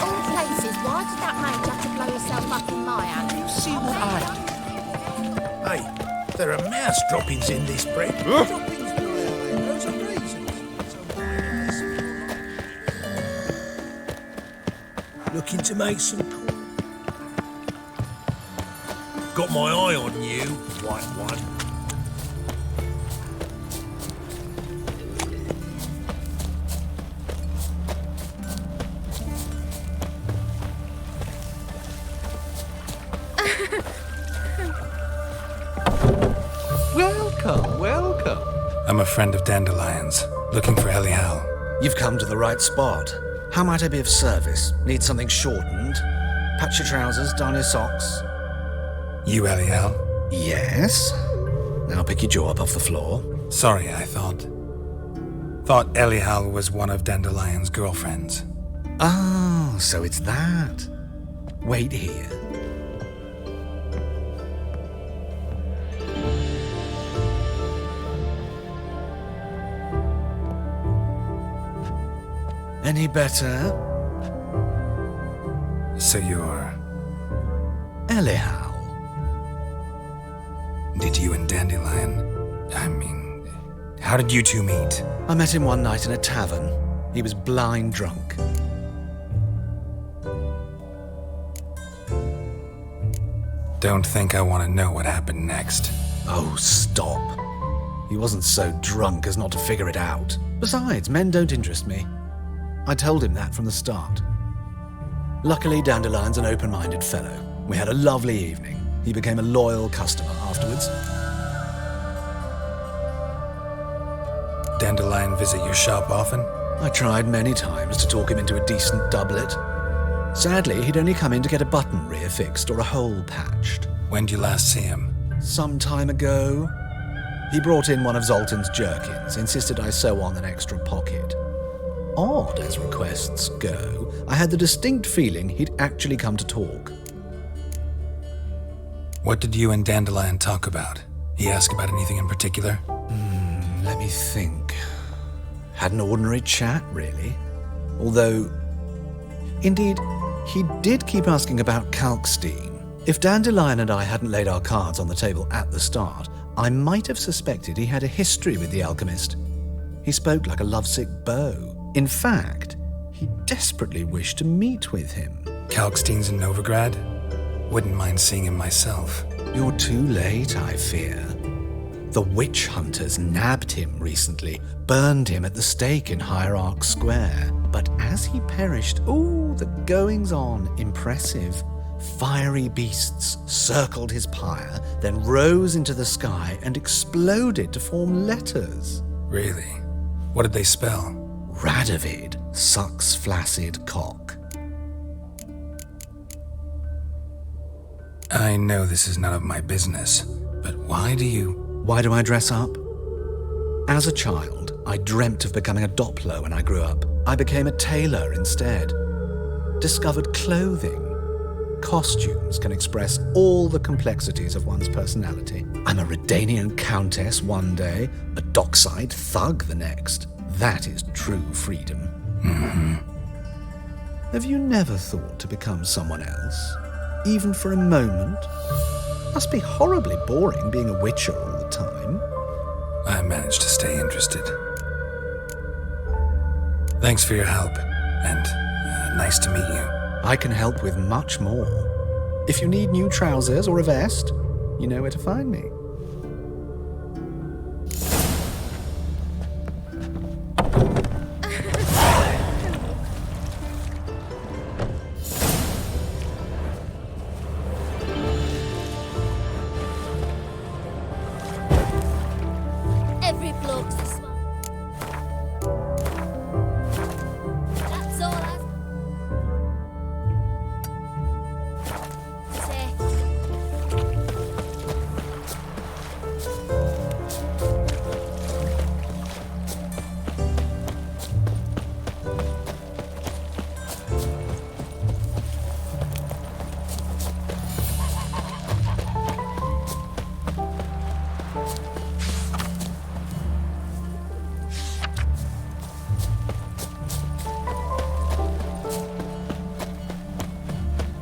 All places, why did that mage have to blow himself up in my hand? You see what I... Hey, there are mouse droppings in this bread. Looking to make some coin. Got my eye on you, white one. Welcome. I'm a friend of Dandelion's, looking for Elial. You've come to the right spot. How might I be of service? Need something shortened? Patch your trousers, darn your socks. You Elial? Yes. Now pick your jaw up off the floor. Sorry, I thought Elial was one of Dandelion's girlfriends. Oh, so it's that. Wait here. Any better? So you're... Elihow. Did you and Dandelion... I mean... How did you two meet? I met him one night in a tavern. He was blind drunk. Don't think I want to know what happened next. Oh, stop. He wasn't so drunk as not to figure it out. Besides, men don't interest me. I told him that from the start. Luckily, Dandelion's an open-minded fellow. We had a lovely evening. He became a loyal customer afterwards. Dandelion visit your shop often? I tried many times to talk him into a decent doublet. Sadly, he'd only come in to get a button reaffixed or a hole patched. When did you last see him? Some time ago. He brought in one of Zoltan's jerkins, insisted I sew on an extra pocket. Odd as requests go, I had the distinct feeling he'd actually come to talk. What did you and Dandelion talk about? He asked about anything in particular? Let me think. Had an ordinary chat, really. Although, indeed, he did keep asking about Kalkstein. If Dandelion and I hadn't laid our cards on the table at the start, I might have suspected he had a history with the alchemist. He spoke like a lovesick beau. In fact, he desperately wished to meet with him. Kalkstein's in Novigrad? Wouldn't mind seeing him myself. You're too late, I fear. The witch hunters nabbed him recently, burned him at the stake in Hierarch Square. But as he perished, the goings-on, impressive. Fiery beasts circled his pyre, then rose into the sky and exploded to form letters. Really? What did they spell? Radovid sucks flaccid cock. I know this is none of my business, but why do I dress up? As a child, I dreamt of becoming a Doppler when I grew up. I became a tailor instead. Discovered clothing. Costumes can express all the complexities of one's personality. I'm a Redanian countess one day, a dockside thug the next. That is true freedom. Mm-hmm. Have you never thought to become someone else? Even for a moment? Must be horribly boring being a witcher all the time. I managed to stay interested. Thanks for your help, and nice to meet you. I can help with much more. If you need new trousers or a vest, you know where to find me. Every bloke's a smart. That's all I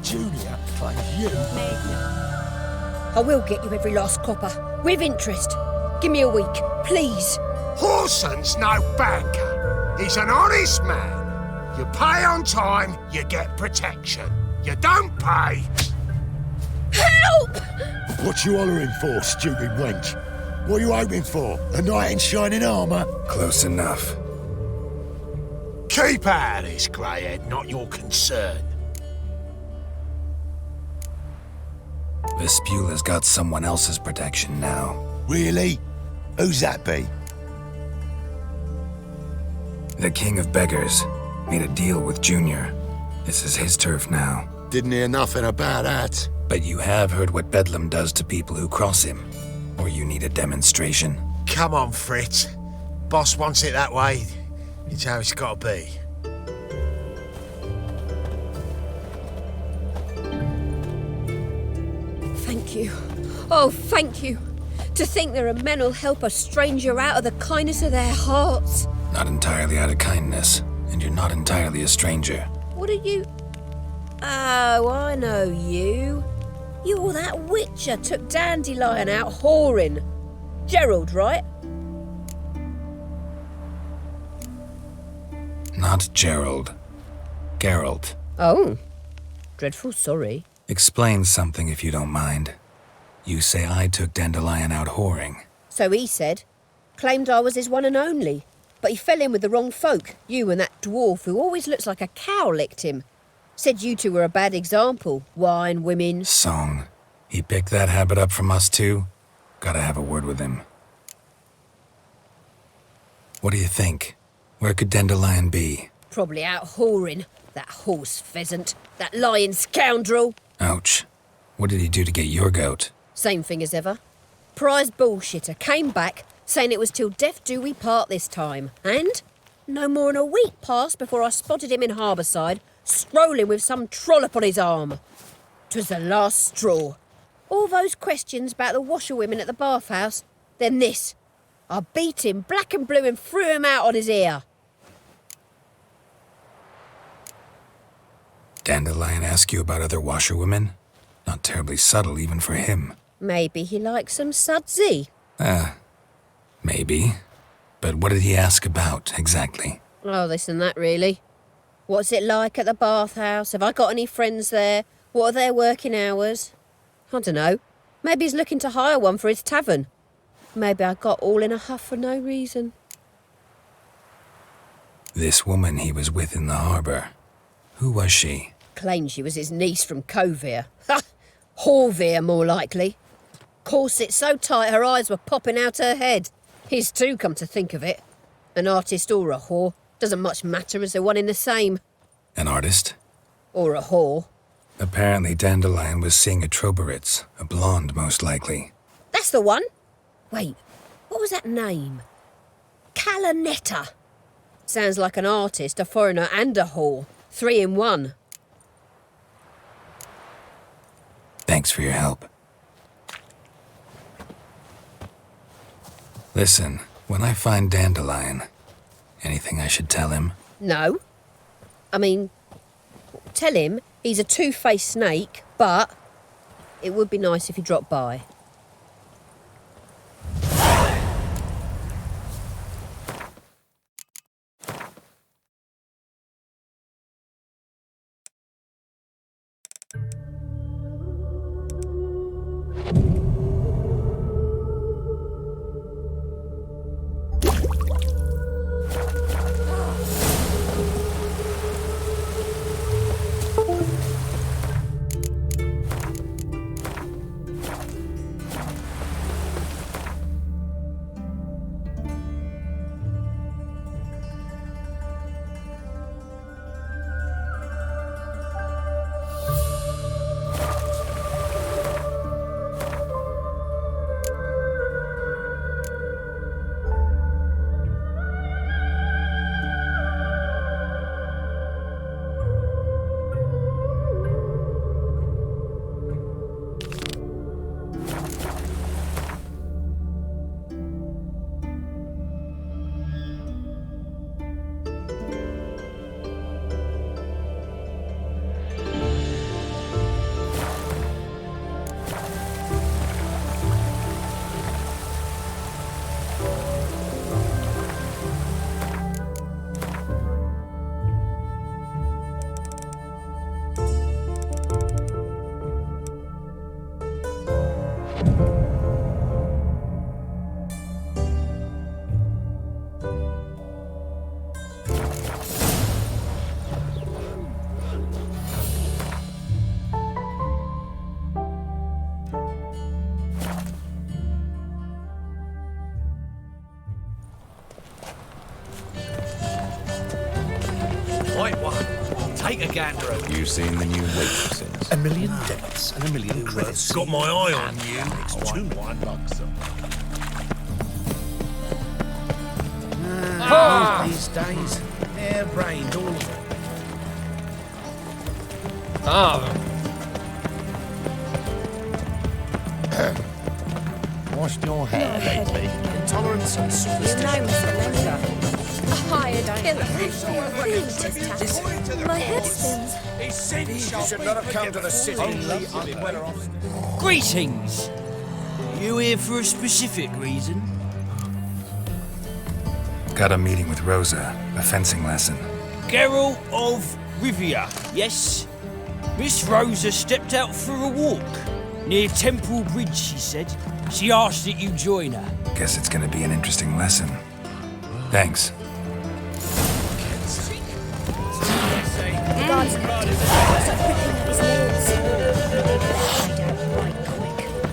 Julia plays you. I will get you every last copper, with interest. Give me a week, please. Horson's no banker. He's an honest man. You pay on time, you get protection. You don't pay... Help! What you hollering for, stupid wench? What are you hoping for? A knight in shining armour? Close enough. Keep out of this, Greyhead, not your concern. Vespula's got someone else's protection now. Really? Who's that be? The King of Beggars made a deal with Junior. This is his turf now. Didn't hear nothing about that. But you have heard what Bedlam does to people who cross him. Or you need a demonstration? Come on, Fritz. Boss wants it that way. It's how it's got to be. Thank you. Oh, thank you. To think there are men who'll help a stranger out of the kindness of their hearts. Not entirely out of kindness. and you're not entirely a stranger. What are you... Oh, I know you. You're that witcher took Dandelion out whoring. Gerald, right? Not Gerald. Geralt. Oh. Dreadful sorry. Explain something if you don't mind. You say I took Dandelion out whoring. So he said. Claimed I was his one and only. But he fell in with the wrong folk. You and that dwarf who always looks like a cow licked him. Said you two were a bad example. Wine, women... Song. He picked that habit up from us too? Gotta have a word with him. What do you think? Where could Dandelion be? Probably out whoring. That horse pheasant. That lying scoundrel. Ouch. What did he do to get your goat? Same thing as ever. Prize bullshitter came back saying it was till death do we part this time. And no more than a week passed before I spotted him in Harbourside, strolling with some trollop on his arm. 'Twas the last straw. All those questions about the washerwomen at the bathhouse, then this. I beat him black and blue and threw him out on his ear. Dandelion ask you about other washerwomen? Not terribly subtle even for him. Maybe he likes some sudsy. Maybe. But what did he ask about, exactly? Oh, this and that, really. What's it like at the bathhouse? Have I got any friends there? What are their working hours? I don't know. Maybe he's looking to hire one for his tavern. Maybe I got all in a huff for no reason. This woman he was with in the harbour. Who was she? Claimed she was his niece from Kovir. Ha! Horvir, more likely. Corset so tight her eyes were popping out her head. His too, come to think of it. An artist or a whore. Doesn't much matter as they're one in the same. An artist? Or a whore. Apparently Dandelion was seeing a Troberitz, a blonde most likely. That's the one. Wait, what was that name? Calanetta. Sounds like an artist, a foreigner and a whore. 3 in 1. Thanks for your help. Listen, when I find Dandelion, anything I should tell him? No. I mean, tell him he's a two-faced snake, but it would be nice if he dropped by. Right one. Take a gander over. You seen the new waitresses? $1 million debts and $1 million credits. Got my eye on you. It's 2-1 bucks. These days, hair-brained, all of them. Washed your hair lately? Intolerance and superstition. Your name's Melinda. Hi, Adaine. killer. My head spins. You should not have come to the city. Greetings! You here for a specific reason? Got a meeting with Rosa, a fencing lesson. Geralt of Rivia, yes? Miss Rosa stepped out for a walk. Near Temple Bridge, she said. She asked that you join her. Guess it's gonna be an interesting lesson. Thanks.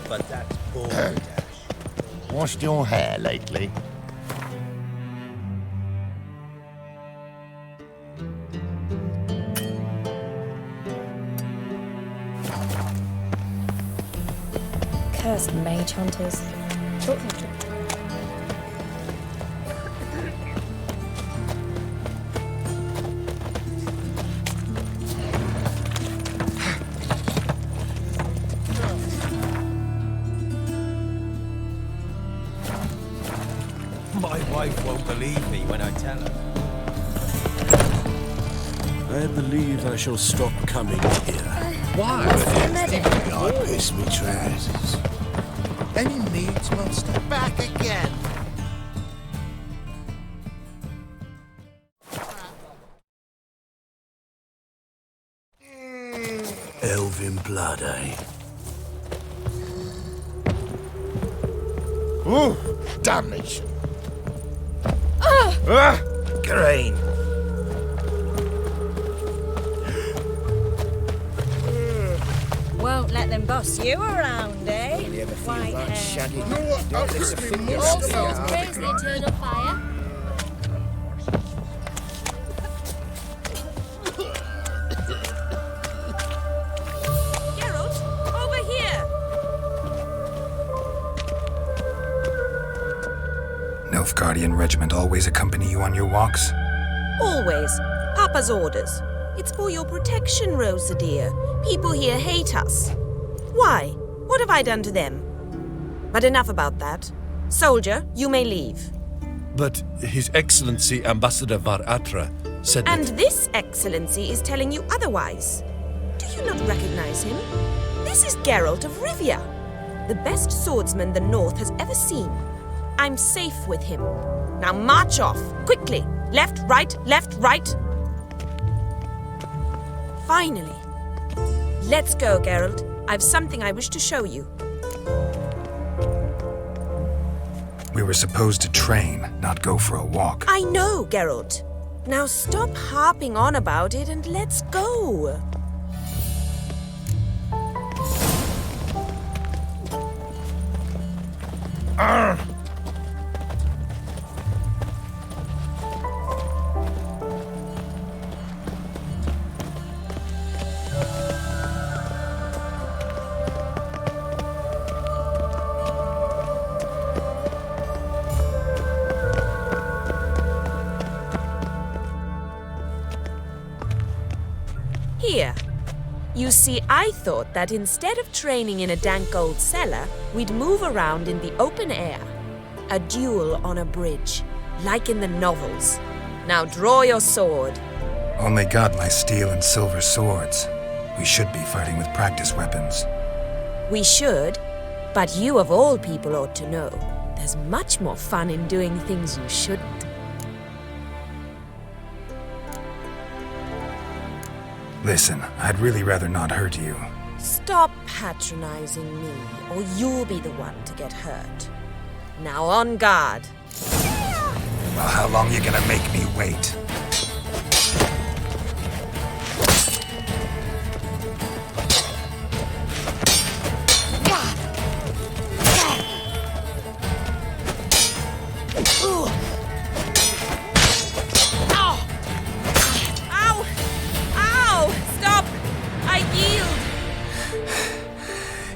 But that's boring. Washed your hair lately? Cursed mage hunters. Talk that talk. My wife won't believe me when I tell her. I believe I shall stop coming here. Why? I piss me trousers. Any needs, monster? Back again. Elven blood, eh? Ooh, damnation. Green. Won't let them boss you around, eh? White hair. Shaggy. You know what? I'll put me more stuff. Raise the eternal fire. Geralt, over here! Nilfgaardian regiment always accompany you on your walks? Always. Papa's orders. It's for your protection, Rosa dear. People here hate us. Why? What have I done to them? But enough about that. Soldier, you may leave. But His Excellency Ambassador Var Atra said And this excellency is telling you otherwise. Do you not recognize him? This is Geralt of Rivia, the best swordsman the North has ever seen. I'm safe with him. Now march off, quickly. Left, right, left, right. Finally. Let's go, Geralt. I've something I wish to show you. We were supposed to train, not go for a walk. I know, Geralt. Now stop harping on about it and let's go. Here. You see, I thought that instead of training in a dank old cellar, we'd move around in the open air. A duel on a bridge, like in the novels. Now draw your sword. Only got my steel and silver swords. We should be fighting with practice weapons. We should, but you of all people ought to know. There's much more fun in doing things you shouldn't. Listen, I'd really rather not hurt you. Stop patronizing me, or you'll be the one to get hurt. Now on guard. Well, how long you gonna make me wait?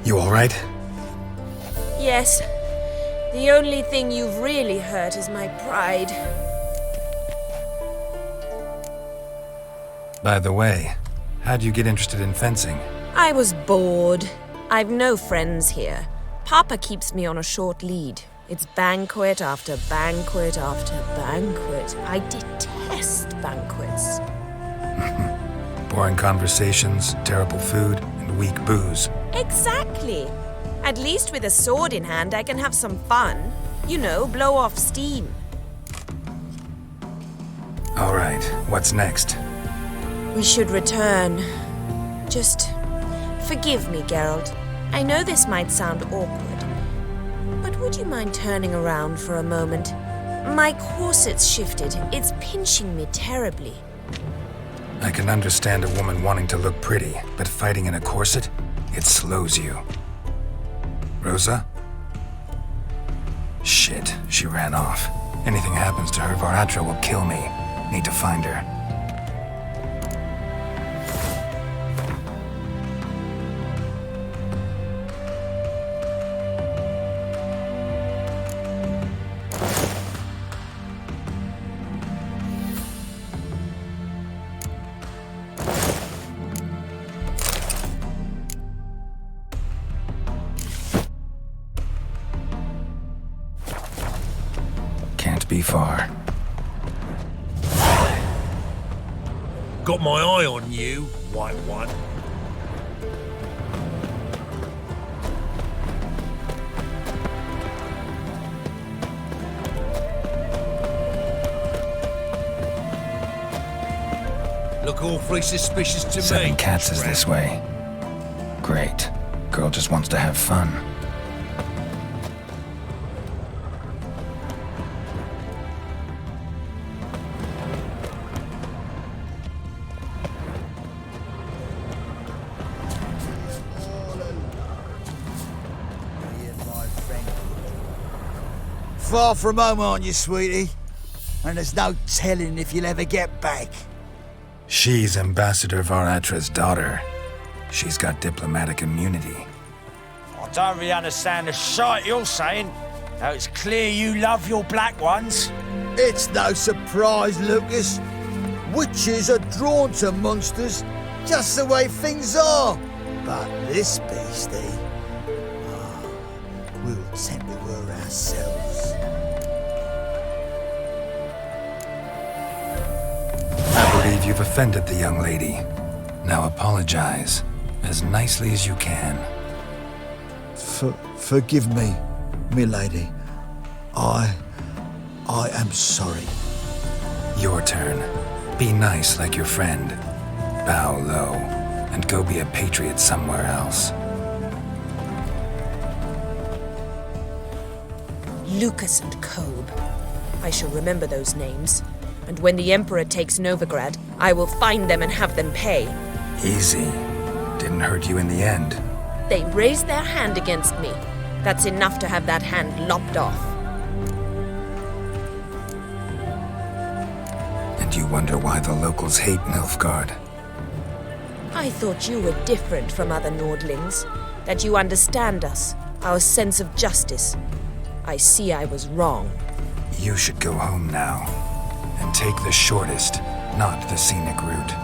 You all right? Yes. The only thing you've really hurt is my pride. By the way, how'd you get interested in fencing? I was bored. I've no friends here. Papa keeps me on a short lead. It's banquet after banquet after banquet. banquet. I detest banquets. Boring conversations, terrible food, and weak booze. Exactly. At least with a sword in hand, I can have some fun. You know, blow off steam. All right, what's next? We should return. Just forgive me, Geralt. I know this might sound awkward, but would you mind turning around for a moment? My corset's shifted. It's pinching me terribly. I can understand a woman wanting to look pretty, but fighting in a corset, it slows you. Rosa? Shit, she ran off. Anything happens to her, Varatra will kill me. Need to find her. Can't be far. Got my eye on you, white one. Look awfully suspicious to me. Seven Cats is this way. Great. Girl just wants to have fun. Far from home, aren't you, sweetie? And there's no telling if you'll ever get back. She's Ambassador Varatra's daughter. She's got diplomatic immunity. I don't really understand the shite you're saying. Now it's clear you love your black ones. It's no surprise, Lucas. Witches are drawn to monsters, just the way things are. But this beastie, we'll tend to her ourselves. I believe you've offended the young lady. Now apologize, as nicely as you can. Forgive me, milady. I am sorry. Your turn. Be nice like your friend. Bow low, and go be a patriot somewhere else. Lucas and Kobe. I shall remember those names. And when the Emperor takes Novigrad, I will find them and have them pay. Easy. Didn't hurt you in the end. They raised their hand against me. That's enough to have that hand lopped off. And you wonder why the locals hate Nilfgaard. I thought you were different from other Nordlings. That you understand us, our sense of justice. I see I was wrong. You should go home now. And take the shortest, not the scenic route.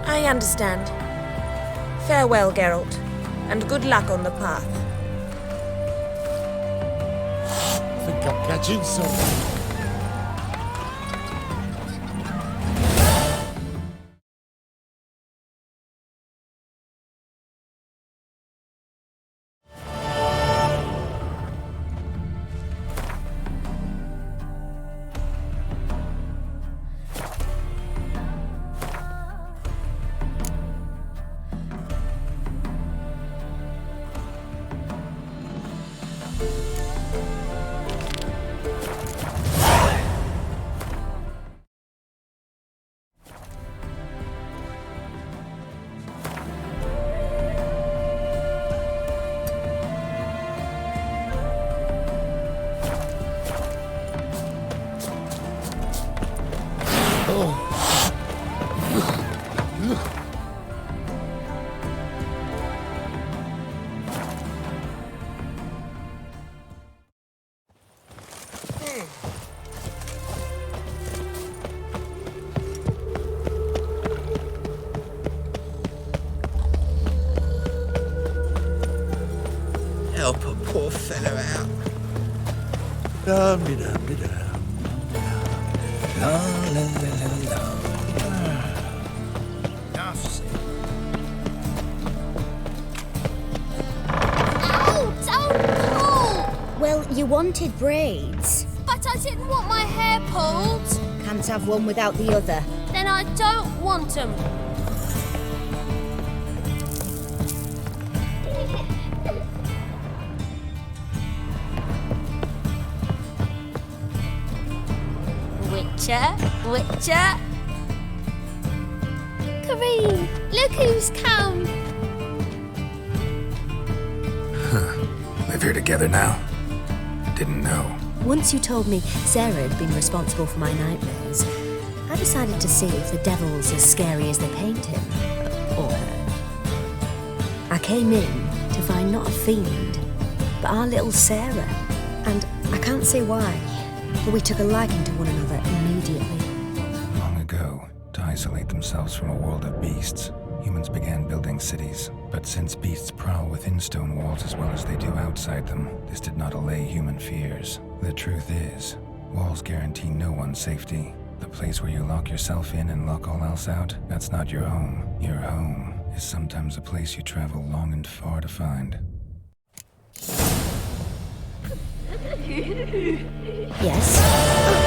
I understand. Farewell, Geralt, and good luck on the path. I think I'm catching something. Help a poor fellow out. Dum-de-dum-de-dum. La la la la la. Ow! Don't pull! Well, you wanted braids. But I didn't want my hair pulled. Can't have one without the other. Then I don't want them. Witcher. Kareem, look who's come. Live here together now? Didn't know. Once you told me Sarah had been responsible for my nightmares, I decided to see if the devil's as scary as they paint him. Or her. I came in to find not a fiend, but our little Sarah. And I can't say why, but we took a liking to one another immediately. Long ago, to isolate themselves from a world of beasts, humans began building cities. But since beasts prowl within stone walls as well as they do outside them, this did not allay human fears. The truth is, walls guarantee no one's safety. The place where you lock yourself in and lock all else out, that's not your home. Your home is sometimes a place you travel long and far to find. Yes?